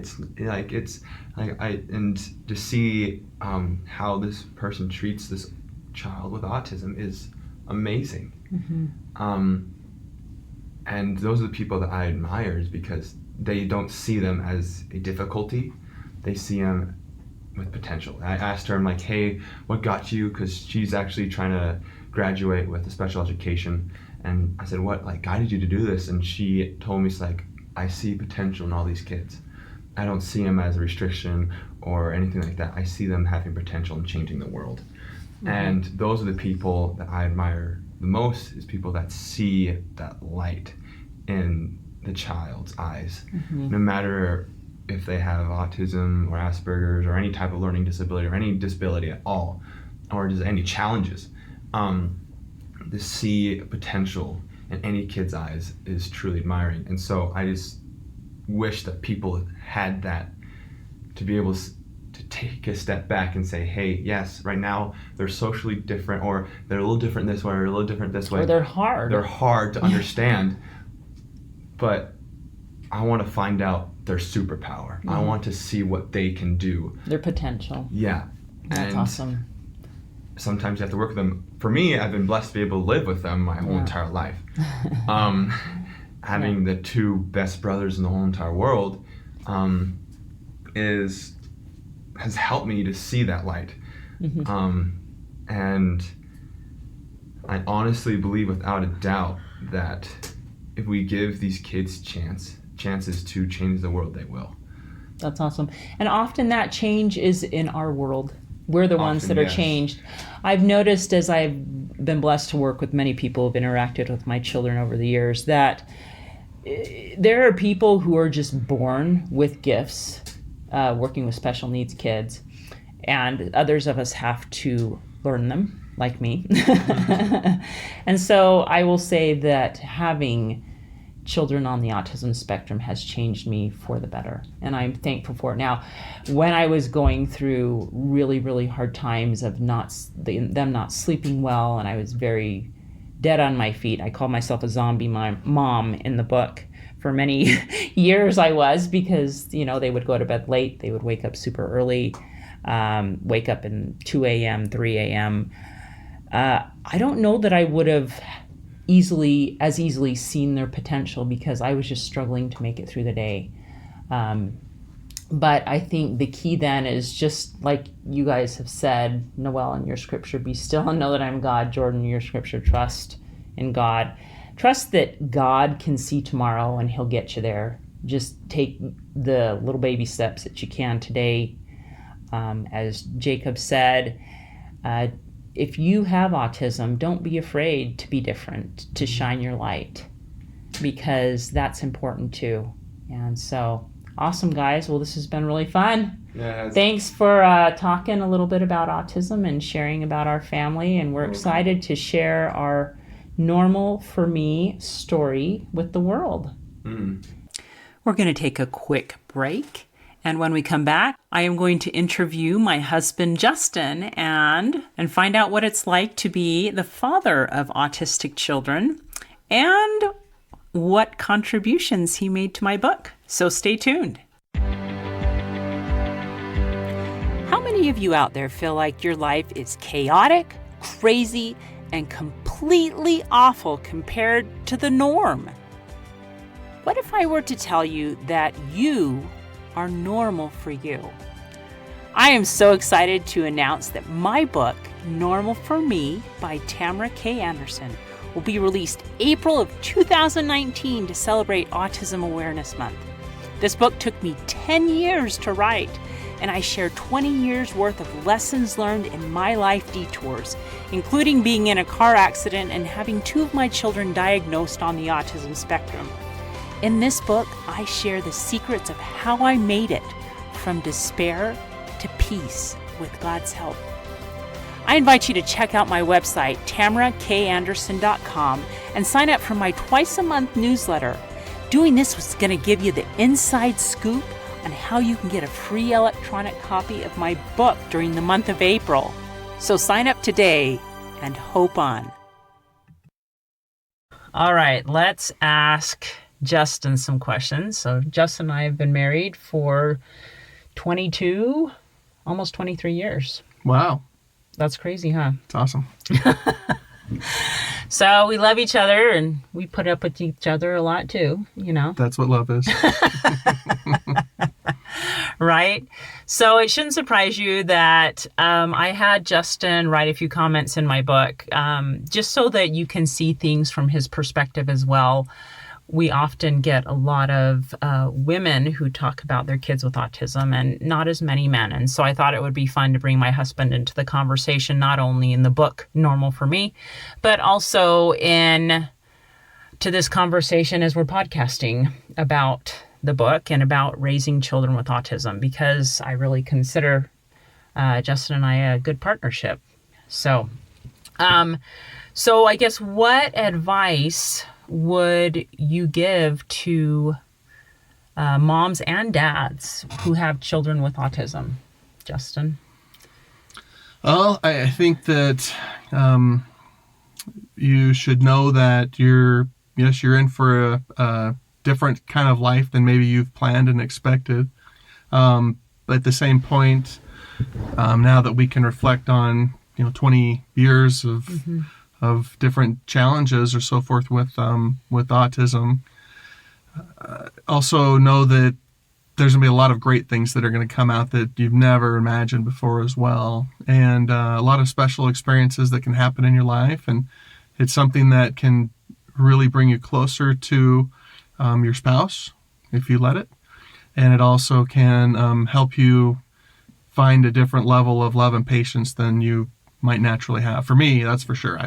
And to see how this person treats this child with autism is amazing. Mm-hmm. And those are the people that I admire, is because they don't see them as a difficulty. They see them with potential. I asked her, I'm like, hey, what got you? Because she's actually trying to graduate with a special education. And I said, what guided you to do this? And she told me, it's like, I see potential in all these kids. I don't see them as a restriction or anything like that. I see them having potential and changing the world. Mm-hmm. And those are the people that I admire the most, is people that see that light in the child's eyes. Mm-hmm. No matter if they have autism or Asperger's or any type of learning disability or any disability at all, or just any challenges, to see potential in any kid's eyes is truly admiring. And so I just wish that people had that, to be able to take a step back and say, hey, yes, right now they're socially different, or they're a little different this way, or a little different this way. Or they're hard. They're hard to understand, but I want to find out their superpower. Mm-hmm. I want to see what they can do. Their potential. Yeah. That's awesome. Sometimes you have to work with them. For me, I've been blessed to be able to live with them my whole entire life. Having the 2 best brothers in the whole entire world has helped me to see that light. Mm-hmm. And I honestly believe without a doubt that if we give these kids chances to change the world, they will. That's awesome. And often that change is in our world. We're the ones that are changed. I've noticed, as I've been blessed to work with many people who've interacted with my children over the years, that there are people who are just born with gifts working with special needs kids, and others of us have to learn them, like me. And so I will say that having children on the autism spectrum has changed me for the better, and I'm thankful for it. Now, when I was going through really, really hard times of them not sleeping well, and I was very dead on my feet, I called myself a zombie mom in the book. For many years I was, because, they would go to bed late, they would wake up super early, wake up in 2 a.m., 3 a.m. I don't know that I would have as easily seen their potential, because I was just struggling to make it through the day. But I think the key then is, just like you guys have said, Noelle, in your scripture, be still and know that I'm God. Jordan, your scripture, trust in God. Trust that God can see tomorrow and he'll get you there. Just take the little baby steps that you can today. As Jacob said, if you have autism, don't be afraid to be different, to shine your light, because that's important too. And so, awesome, guys. Well, this has been really fun. Yeah, Thanks for talking a little bit about autism and sharing about our family. And we're excited to share our normal for me story with the world. We're going to take a quick break. And when we come back, I am going to interview my husband, Justin, and find out what it's like to be the father of autistic children and what contributions he made to my book. So stay tuned. How many of you out there feel like your life is chaotic, crazy, and completely awful compared to the norm? What if I were to tell you that you are normal for you? I am so excited to announce that my book, Normal for Me by Tamara K. Anderson, will be released April of 2019 to celebrate Autism Awareness Month. This book took me 10 years to write, and I share 20 years worth of lessons learned in my life detours, including being in a car accident and having 2 of my children diagnosed on the autism spectrum. In this book, I share the secrets of how I made it from despair to peace with God's help. I invite you to check out my website, tamarakanderson.com, and sign up for my twice-a-month newsletter. Doing this was going to give you the inside scoop on how you can get a free electronic copy of my book during the month of April. So sign up today and hope on. All right, let's ask Justin some questions. So Justin and I have been married for 22, almost 23 years. Wow. That's crazy, huh? It's awesome. So we love each other, and we put up with each other a lot too, That's what love is. Right? So it shouldn't surprise you that I had Justin write a few comments in my book, just so that you can see things from his perspective as well. We often get a lot of women who talk about their kids with autism, and not as many men. And so I thought it would be fun to bring my husband into the conversation, not only in the book Normal for Me, but also to this conversation as we're podcasting about the book and about raising children with autism, because I really consider Justin and I a good partnership. So I guess, what advice would you give to moms and dads who have children with autism? Justin? Well, I think that you should know that you're in for a different kind of life than maybe you've planned and expected. But at the same point, now that we can reflect on 20 years of different challenges or so forth with autism, also know that there's going to be a lot of great things that are going to come out that you've never imagined before as well, and a lot of special experiences that can happen in your life, and it's something that can really bring you closer to your spouse if you let it, and it also can help you find a different level of love and patience than you might naturally have. For me, that's for sure.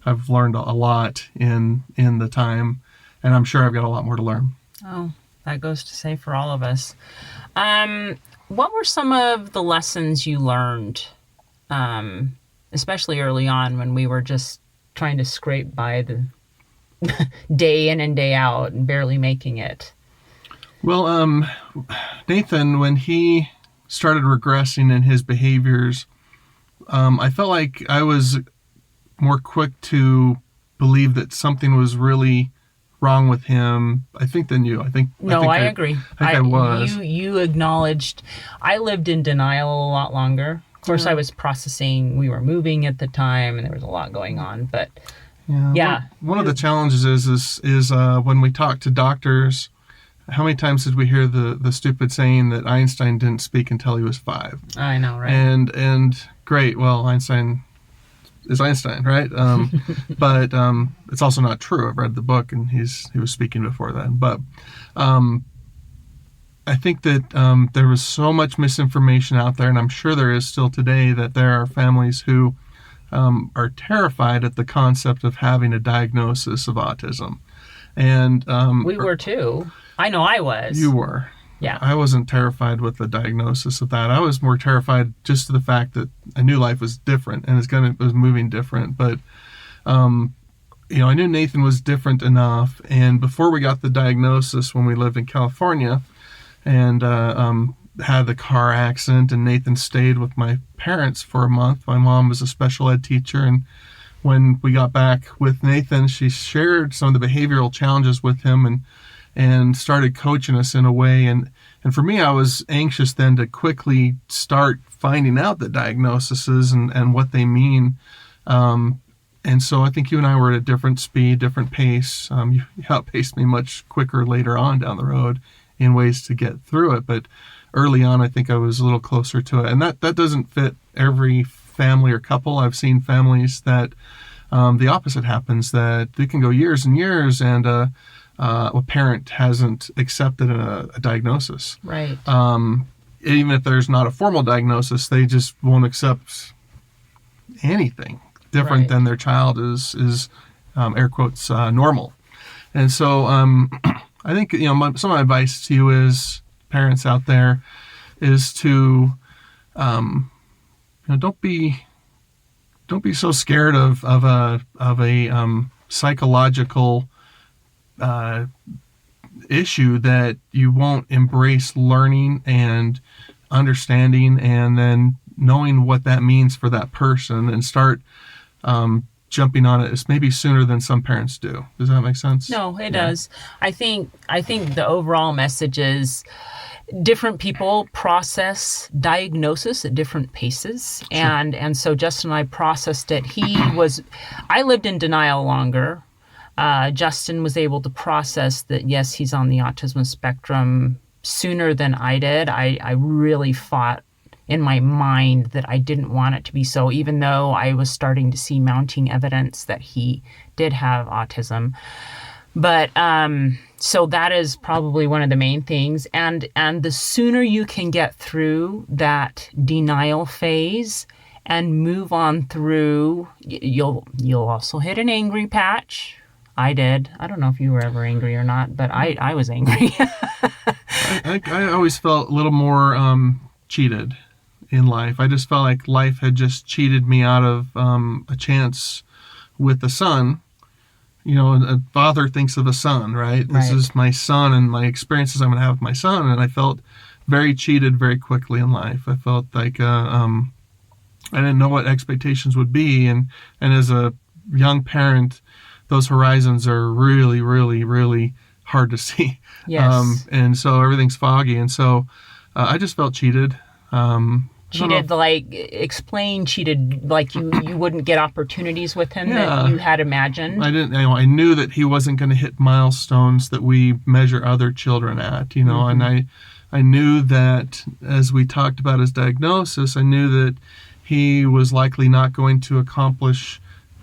I've learned a lot in the time, and I'm sure I've got a lot more to learn. Oh, that goes to say for all of us. What were some of the lessons you learned, especially early on when we were just trying to scrape by the day in and day out and barely making it? Well, Nathan, when he started regressing in his behaviors, I felt like I was more quick to believe that something was really wrong with him, I think, than you. I agree. I was. You acknowledged. I lived in denial a lot longer. Of course, I was processing. We were moving at the time, and there was a lot going on. But yeah. One of the challenges is when we talk to doctors. How many times did we hear the stupid saying that Einstein didn't speak until he was 5? I know, right? And great. Well, Einstein is Einstein, right? But it's also not true. I've read the book, and he was speaking before then. But I think that there was so much misinformation out there, and I'm sure there is still today, that there are families who are terrified at the concept of having a diagnosis of autism. And we were too. I know I was. You were. Yeah. I wasn't terrified with the diagnosis of that. I was more terrified just to the fact that I knew life was different and it was moving different. But, I knew Nathan was different enough. And before we got the diagnosis, when we lived in California and had the car accident, and Nathan stayed with my parents for a month. My mom was a special ed teacher, and when we got back with Nathan, she shared some of the behavioral challenges with him and started coaching us in a way. And for me, I was anxious then to quickly start finding out the diagnoses and what they mean. And so I think you and I were at a different speed, different pace. You outpaced me much quicker later on down the road in ways to get through it. But early on, I think I was a little closer to it. And that doesn't fit every family or couple. I've seen families that the opposite happens, that they can go years and years and a parent hasn't accepted a diagnosis. Right. Even if there's not a formal diagnosis, they just won't accept anything different than their child is air quotes, normal. And so I think, some of my advice to you is, parents out there, is to, don't be so scared of a psychological issue that you won't embrace learning and understanding and then knowing what that means for that person and start jumping on it maybe sooner than some parents do. Does that make sense? No, it does. I think the overall message is different people process diagnosis at different paces. Sure. And so Justin and I processed it. I lived in denial longer. Justin was able to process that, yes, he's on the autism spectrum sooner than I did. I really fought in my mind that I didn't want it to be so, even though I was starting to see mounting evidence that he did have autism. But so that is probably one of the main things. And the sooner you can get through that denial phase and move on through, you'll also hit an angry patch. I did. I don't know if you were ever angry or not, but I was angry. I always felt a little more cheated in life. I just felt like life had just cheated me out of a chance with the son. A father thinks of a son, right? This is my son and my experiences I'm going to have with my son. And I felt very cheated very quickly in life. I felt like I didn't know what expectations would be. And as a young parent, those horizons are really, really, really hard to see. Yes. And so everything's foggy. And so I just felt cheated. Cheated, cheated like you wouldn't get opportunities with him that you had imagined. I didn't. I knew that he wasn't going to hit milestones that we measure other children at. Mm-hmm. And I knew that as we talked about his diagnosis, I knew that he was likely not going to accomplish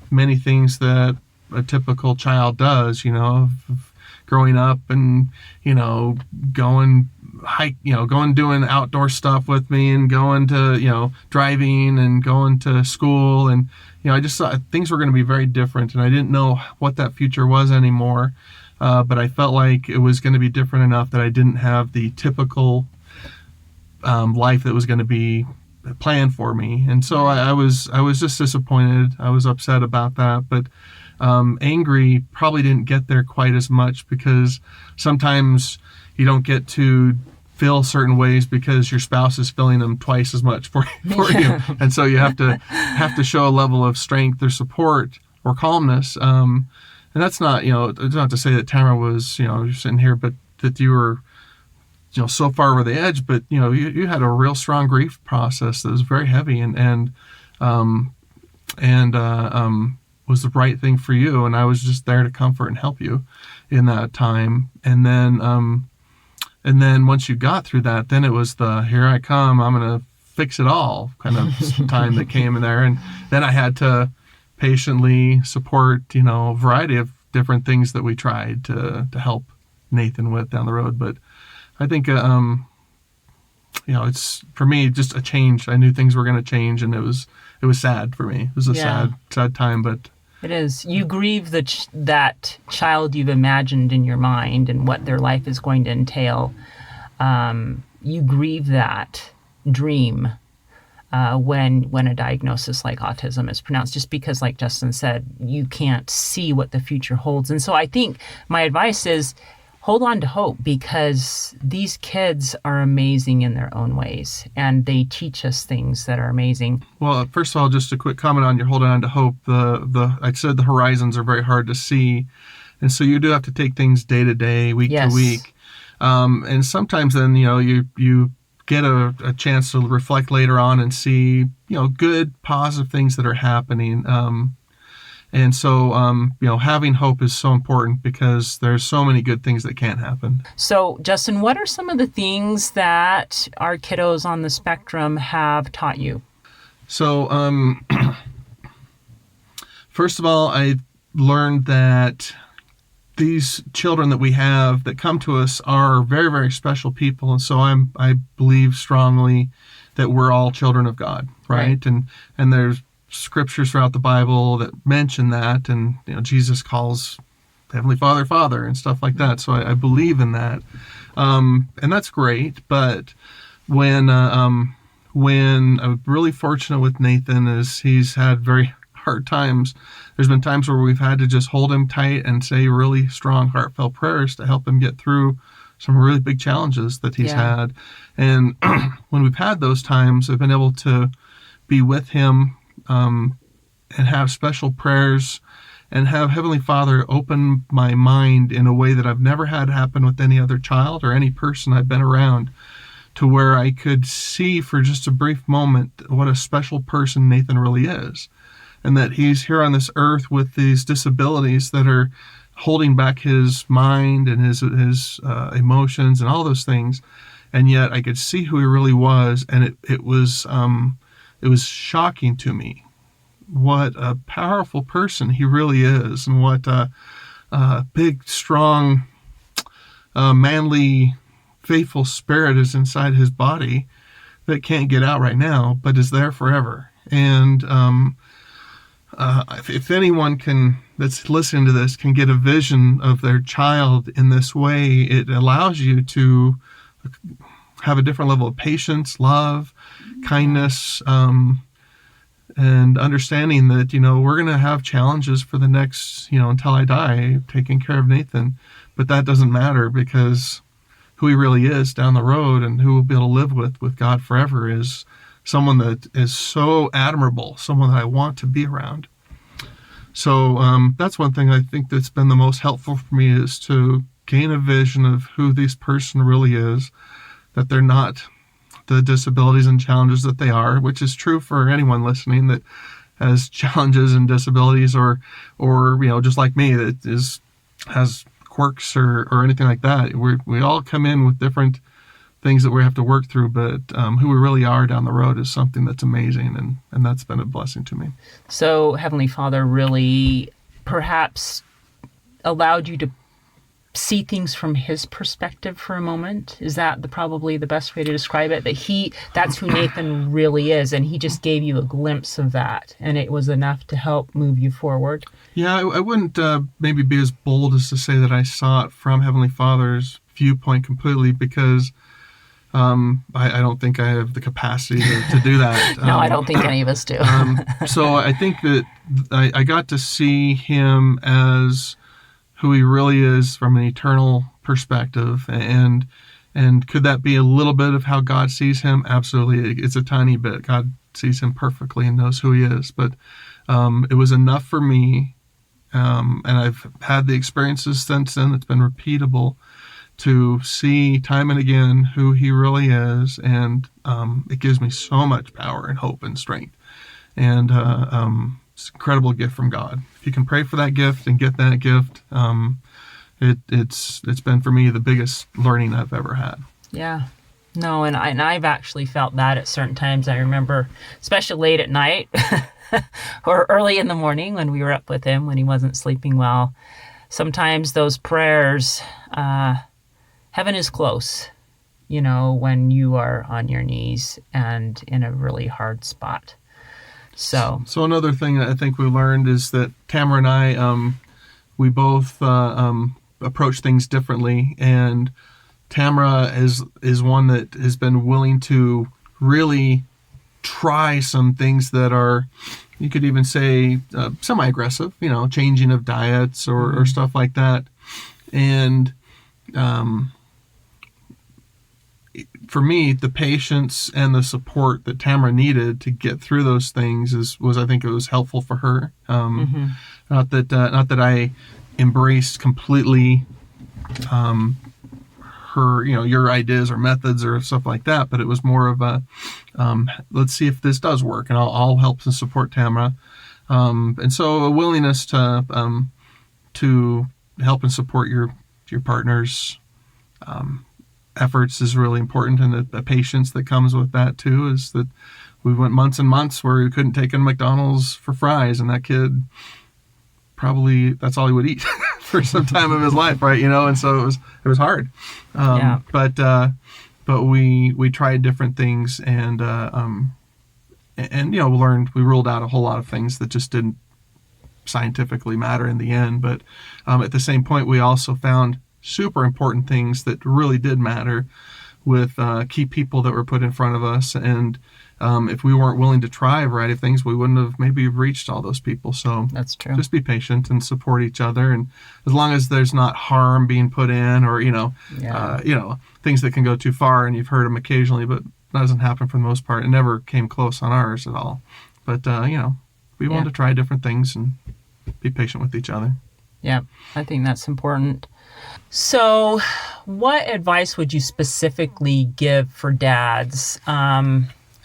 many things that a typical child does. Growing up and going doing outdoor stuff with me and going to driving and going to school, and I just thought things were going to be very different, and I didn't know what that future was anymore, but I felt like it was going to be different enough that I didn't have the typical life that was going to be planned for me. And so I was just disappointed. I was upset about that, but angry probably didn't get there quite as much, because sometimes you don't get to feel certain ways because your spouse is feeling them twice as much for you, and so you have to show a level of strength or support or calmness. And that's not, it's not to say that Tamara was, you're sitting here, but that you were, so far over the edge, but you had a real strong grief process that was very heavy, and was the right thing for you. And I was just there to comfort and help you in that time. And then once you got through that, then it was the here I come, I'm gonna fix it all kind of time that came in there. And then I had to patiently support, a variety of different things that we tried to help Nathan with down the road. But I think, it's for me just a change. I knew things were going to change, and it was sad for me. It was a sad time, but it is. You grieve that child you've imagined in your mind and what their life is going to entail. You grieve that dream when a diagnosis like autism is pronounced, just because, like Justin said, you can't see what the future holds. And so I think my advice is, hold on to hope, because these kids are amazing in their own ways, and they teach us things that are amazing. Well, first of all, just a quick comment on your holding on to hope. I said the horizons are very hard to see, and so you do have to take things day to day, week to week. And sometimes then, you get a chance to reflect later on and see, good, positive things that are happening. And so, having hope is so important, because there's so many good things that can happen. So, Justin, what are some of the things that our kiddos on the spectrum have taught you? So, first of all, I learned that these children that we have that come to us are very, very special people. And so I believe strongly that we're all children of God, right? And there's scriptures throughout the Bible that mention that, and Jesus calls Heavenly Father Father and stuff like that. So I believe in that, and that's great. But when I'm really fortunate with Nathan, is he's had very hard times. There's been times where we've had to just hold him tight and say really strong, heartfelt prayers to help him get through some really big challenges that he's had. And when we've had those times, I've been able to be with him, and have special prayers, and have Heavenly Father open my mind in a way that I've never had happen with any other child or any person I've been around, to where I could see for just a brief moment what a special person Nathan really is, and that he's here on this earth with these disabilities that are holding back his mind and his emotions and all those things. And yet I could see who he really was, and it was shocking to me what a powerful person he really is, and what a big, strong, manly, faithful spirit is inside his body that can't get out right now, but is there forever. And if anyone that's listening to this can get a vision of their child in this way, it allows you to have a different level of patience, love, kindness, and understanding that, we're going to have challenges for the next, until I die, taking care of Nathan. But that doesn't matter, because who he really is down the road, and who we'll be able to live with God forever, is someone that is so admirable, someone that I want to be around. So that's one thing I think that's been the most helpful for me, is to gain a vision of who this person really is, that they're not the disabilities and challenges that they are, which is true for anyone listening that has challenges and disabilities, or just like me, that has quirks or anything like that. We all come in with different things that we have to work through, but who we really are down the road is something that's amazing, and that's been a blessing to me. So Heavenly Father really perhaps allowed you to see things from his perspective for a moment. Is that probably the best way to describe it? That's who Nathan really is, and he just gave you a glimpse of that, and it was enough to help move you forward. Yeah, I wouldn't maybe be as bold as to say that I saw it from Heavenly Father's viewpoint completely, because I don't think I have the capacity to do that. No, I don't think any of us do. So I think that I got to see him as who he really is from an eternal perspective, and could that be a little bit of how God sees him? Absolutely. It's a tiny bit. God sees him perfectly and knows who he is, but it was enough for me, and I've had the experiences since then. It's been repeatable to see time and again who he really is, and it gives me so much power and hope and strength, and it's an incredible gift from God. If you can pray for that gift and get that gift, it's been for me the biggest learning I've ever had. Yeah. No, and I've actually felt that at certain times. I remember, especially late at night or early in the morning when we were up with him when he wasn't sleeping well. Sometimes those prayers, heaven is close, when you are on your knees and in a really hard spot. So another thing that I think we learned is that Tamara and I, we both approach things differently, and Tamara is one that has been willing to really try some things that are, you could even say, semi-aggressive, changing of diets or stuff like that. And for me, the patience and the support that Tamara needed to get through those things I think it was helpful for her. Not that I embraced completely her, your ideas or methods or stuff like that, but it was more of a let's see if this does work, and I'll help and support Tamara. And so a willingness to help and support your partner's efforts is really important, and the patience that comes with that too is that we went months and months where we couldn't take him to McDonald's for fries, and that kid probably that's all he would eat for some time of his life, right? And so it was hard. But we tried different things, and we ruled out a whole lot of things that just didn't scientifically matter in the end. But at the same point, we also found super important things that really did matter with key people that were put in front of us, and if we weren't willing to try a variety of things, we wouldn't have maybe reached all those people. So that's true. Just be patient and support each other, and as long as there's not harm being put in, or things that can go too far, and you've heard them occasionally, but that doesn't happen for the most part. It never came close on ours at all. But we wanted to try different things and be patient with each other. Yeah, I think that's important. So, what advice would you specifically give for dads?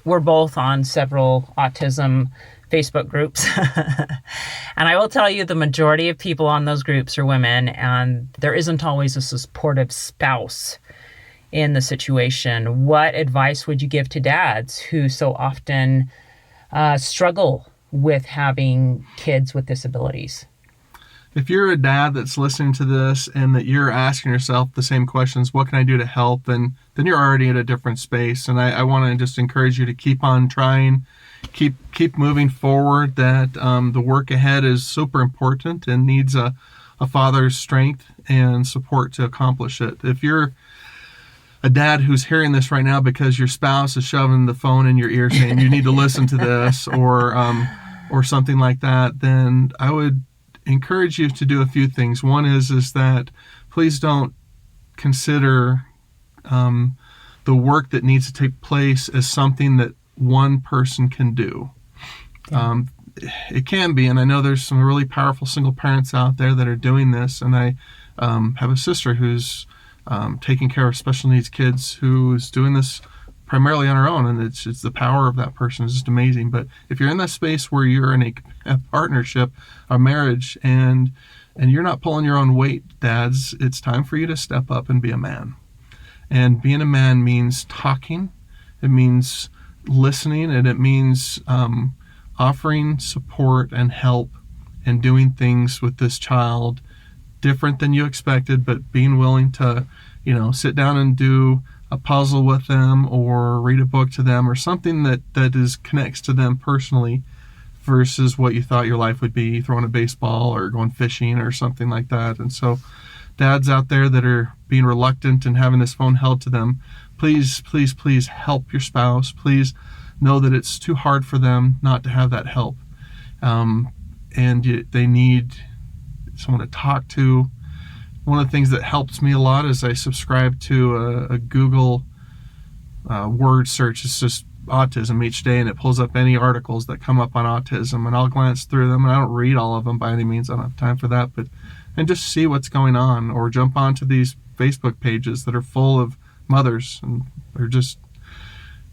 We're both on several autism Facebook groups. And I will tell you, the majority of people on those groups are women, and there isn't always a supportive spouse in the situation. What advice would you give to dads who so often struggle with having kids with disabilities? If you're a dad that's listening to this and that you're asking yourself the same questions, what can I do to help? Then you're already in a different space. And I want to just encourage you to keep on trying, keep moving forward, that the work ahead is super important and needs a father's strength and support to accomplish it. If you're a dad who's hearing this right now because your spouse is shoving the phone in your ear saying you need to listen to this or something like that, then I would encourage you to do a few things. One is that please don't consider the work that needs to take place as something that one person can do. It can be, and I know there's some really powerful single parents out there that are doing this, and I have a sister who's taking care of special needs kids who's doing this primarily on her own, and it's the power of that person is just amazing. But if you're in that space where you're in a partnership, a marriage, and you're not pulling your own weight, dads, it's time for you to step up and be a man. And being a man means talking, it means listening, and it means offering support and help and doing things with this child different than you expected, but being willing to, sit down and do a puzzle with them or read a book to them or something that connects to them personally versus what you thought your life would be, throwing a baseball or going fishing or something like that. And so dads out there that are being reluctant and having this phone held to them, please, please, please help your spouse. Please know that it's too hard for them not to have that help. They need someone to talk to. One of the things that helps me a lot is I subscribe to a Google word search. It's just autism each day, and it pulls up any articles that come up on autism, and I'll glance through them, and I don't read all of them by any means. I don't have time for that, and just see what's going on, or jump onto these Facebook pages that are full of mothers, and they're just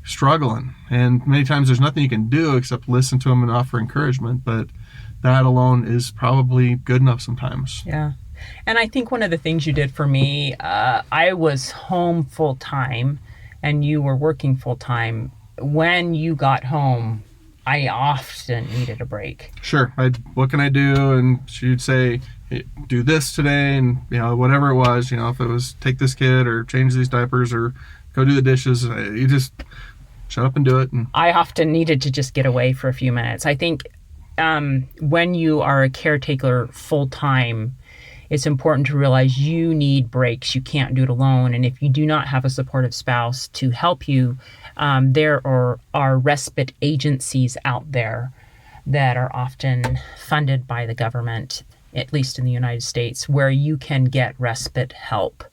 struggling. And many times there's nothing you can do except listen to them and offer encouragement, but that alone is probably good enough sometimes. Yeah. And I think one of the things you did for me, I was home full time and you were working full time. When you got home, I often needed a break. Sure. What can I do? And she'd say, hey, do this today, and whatever it was, if it was take this kid or change these diapers or go do the dishes, you just shut up and do it. And I often needed to just get away for a few minutes. I think when you are a caretaker full time, it's important to realize you need breaks. You can't do it alone. And if you do not have a supportive spouse to help you, there are respite agencies out there that are often funded by the government, at least in the United States, where you can get respite help.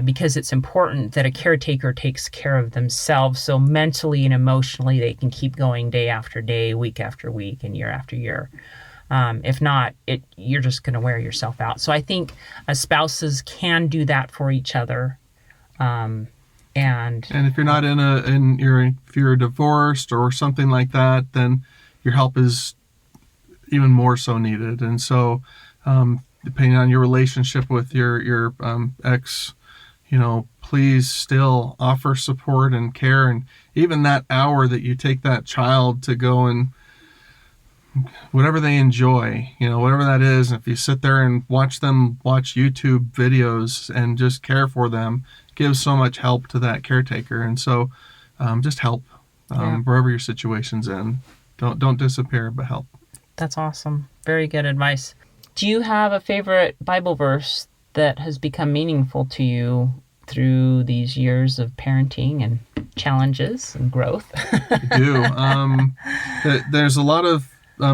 Because it's important that a caretaker takes care of themselves, so mentally and emotionally they can keep going day after day, week after week, and year after year. If not, you're just going to wear yourself out. So I think spouses can do that for each other. And if you're not if you're divorced or something like that, then your help is even more so needed. And so, depending on your relationship with your ex, please still offer support and care. And even that hour that you take that child to go and whatever they enjoy, whatever that is, if you sit there and watch them watch YouTube videos and just care for them, gives so much help to that caretaker. And so just help wherever your situation's in. Don't disappear, but help. That's awesome. Very good advice. Do you have a favorite Bible verse that has become meaningful to you through these years of parenting and challenges and growth? I do. There's a lot of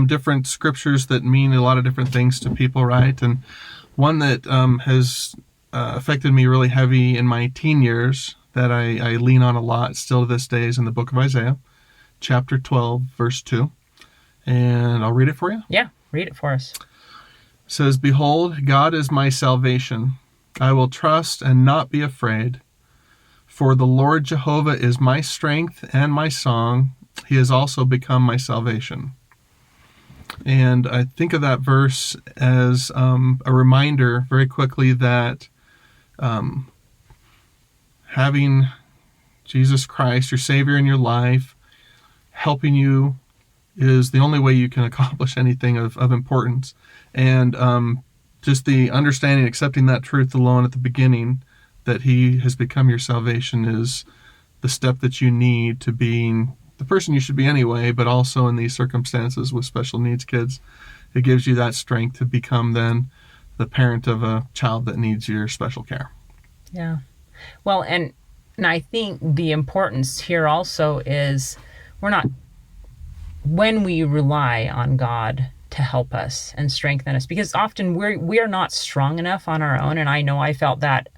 different scriptures that mean a lot of different things to people, right? And one that has affected me really heavy in my teen years that I lean on a lot still to this day is in the book of Isaiah, chapter 12, verse 2. And I'll read it for you. Yeah, read it for us. It says, "Behold, God is my salvation. I will trust and not be afraid. For the Lord Jehovah is my strength and my song. He has also become my salvation." And I think of that verse as a reminder very quickly that having Jesus Christ, your Savior in your life, helping you is the only way you can accomplish anything of importance. And just the understanding, accepting that truth alone at the beginning, that He has become your salvation, is the step that you need to being the person you should be anyway, but also in these circumstances with special needs kids. It gives you that strength to become then the parent of a child that needs your special care. Yeah. Well, and I think the importance here also is when we rely on God to help us and strengthen us, because often we are not strong enough on our own. And I know I felt that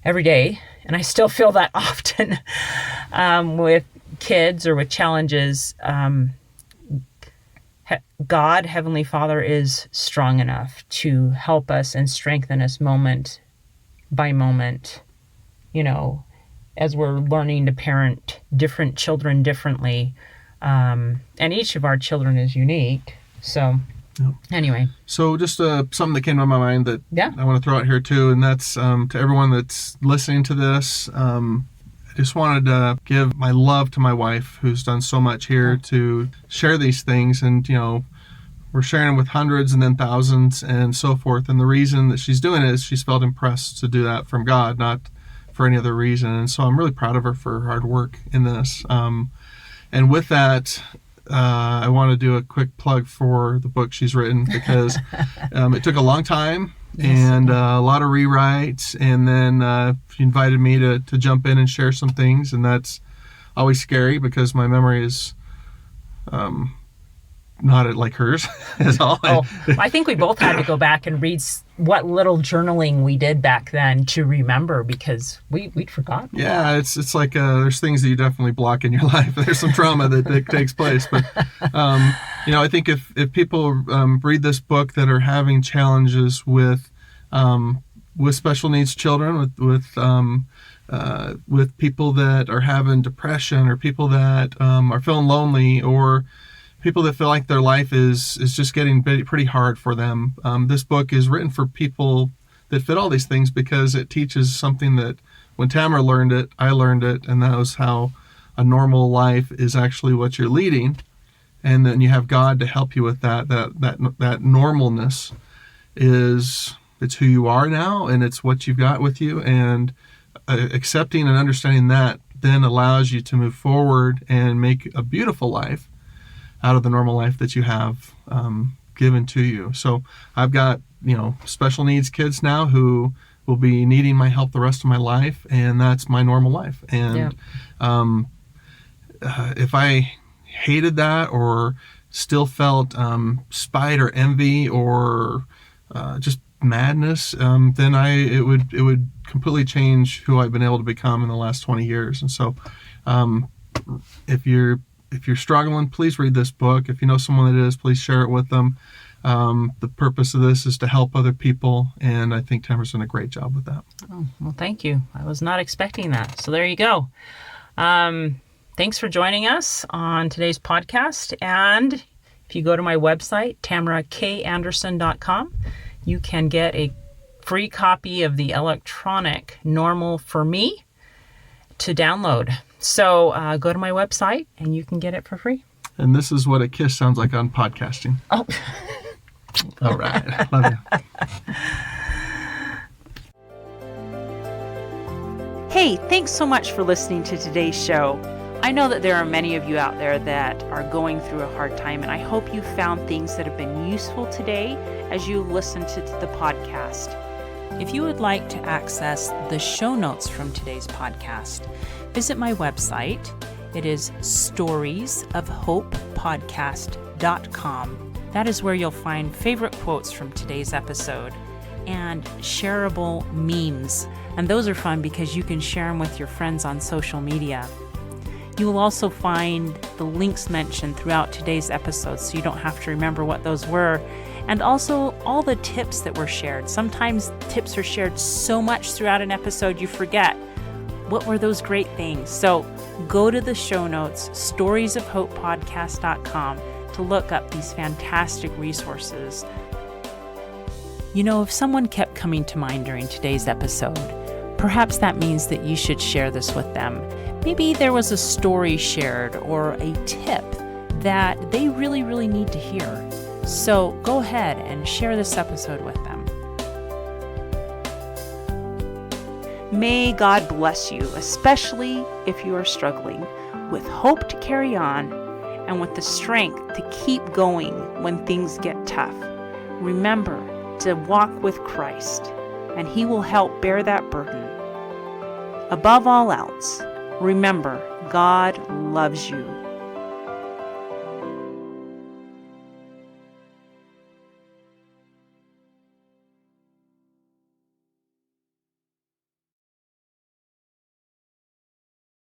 every day, and I still feel that often with kids or with challenges. God, Heavenly Father, is strong enough to help us and strengthen us moment by moment, as we're learning to parent different children differently. And each of our children is unique. So anyway. So just something that came to my mind that I want to throw out here too, and that's to everyone that's listening to this. I just wanted to give my love to my wife, who's done so much here to share these things. And, we're sharing with hundreds and then thousands and so forth. And the reason that she's doing it is she's felt impressed to do that from God, not for any other reason. And so I'm really proud of her for her hard work in this. And with that, I want to do a quick plug for the book she's written, because it took a long time and a lot of rewrites. And then she invited me to jump in and share some things, and that's always scary because my memory is not like hers at all. I think we both had to go back and read what little journaling we did back then to remember, because we'd forgotten. Yeah, it's like there's things that you definitely block in your life. There's some trauma that takes place. But, I think if people read this book that are having challenges with special needs children, with people that are having depression, or people that are feeling lonely, or people that feel like their life is just getting pretty hard for them. This book is written for people that fit all these things, because it teaches something that when Tamara learned it, I learned it, and that was how a normal life is actually what you're leading. And then you have God to help you with that normalness it's who you are now, and it's what you've got with you. And accepting and understanding that then allows you to move forward and make a beautiful life out of the normal life that you have given to you. So I've got, special needs kids now who will be needing my help the rest of my life, and that's my normal life. And if I hated that, or still felt spite or envy, or just madness, then it would completely change who I've been able to become in the last 20 years. And so if you're struggling, please read this book. If you know someone that is, please share it with them. The purpose of this is to help other people, and I think Tamara's done a great job with that. Oh, well, thank you. I was not expecting that. So there you go. Thanks for joining us on today's podcast. And if you go to my website, tamarakanderson.com, you can get a free copy of the electronic Normal for Me to download. So go to my website and you can get it for free. And this is what a kiss sounds like on podcasting. Oh. All right. Love you. Hey, thanks so much for listening to today's show. I know that there are many of you out there that are going through a hard time, and I hope you found things that have been useful today as you listen to the podcast. If you would like to access the show notes from today's podcast, visit my website. It is storiesofhopepodcast.com. That is where you'll find favorite quotes from today's episode and shareable memes. And those are fun because you can share them with your friends on social media. You will also find the links mentioned throughout today's episode, so you don't have to remember what those were. And also all the tips that were shared. Sometimes tips are shared so much throughout an episode you forget. What were those great things? So go to the show notes, storiesofhopepodcast.com, to look up these fantastic resources. If someone kept coming to mind during today's episode, perhaps that means that you should share this with them. Maybe there was a story shared or a tip that they really, really need to hear. So go ahead and share this episode with them. May God bless you, especially if you are struggling, with hope to carry on and with the strength to keep going when things get tough. Remember to walk with Christ, and He will help bear that burden. Above all else, remember, God loves you.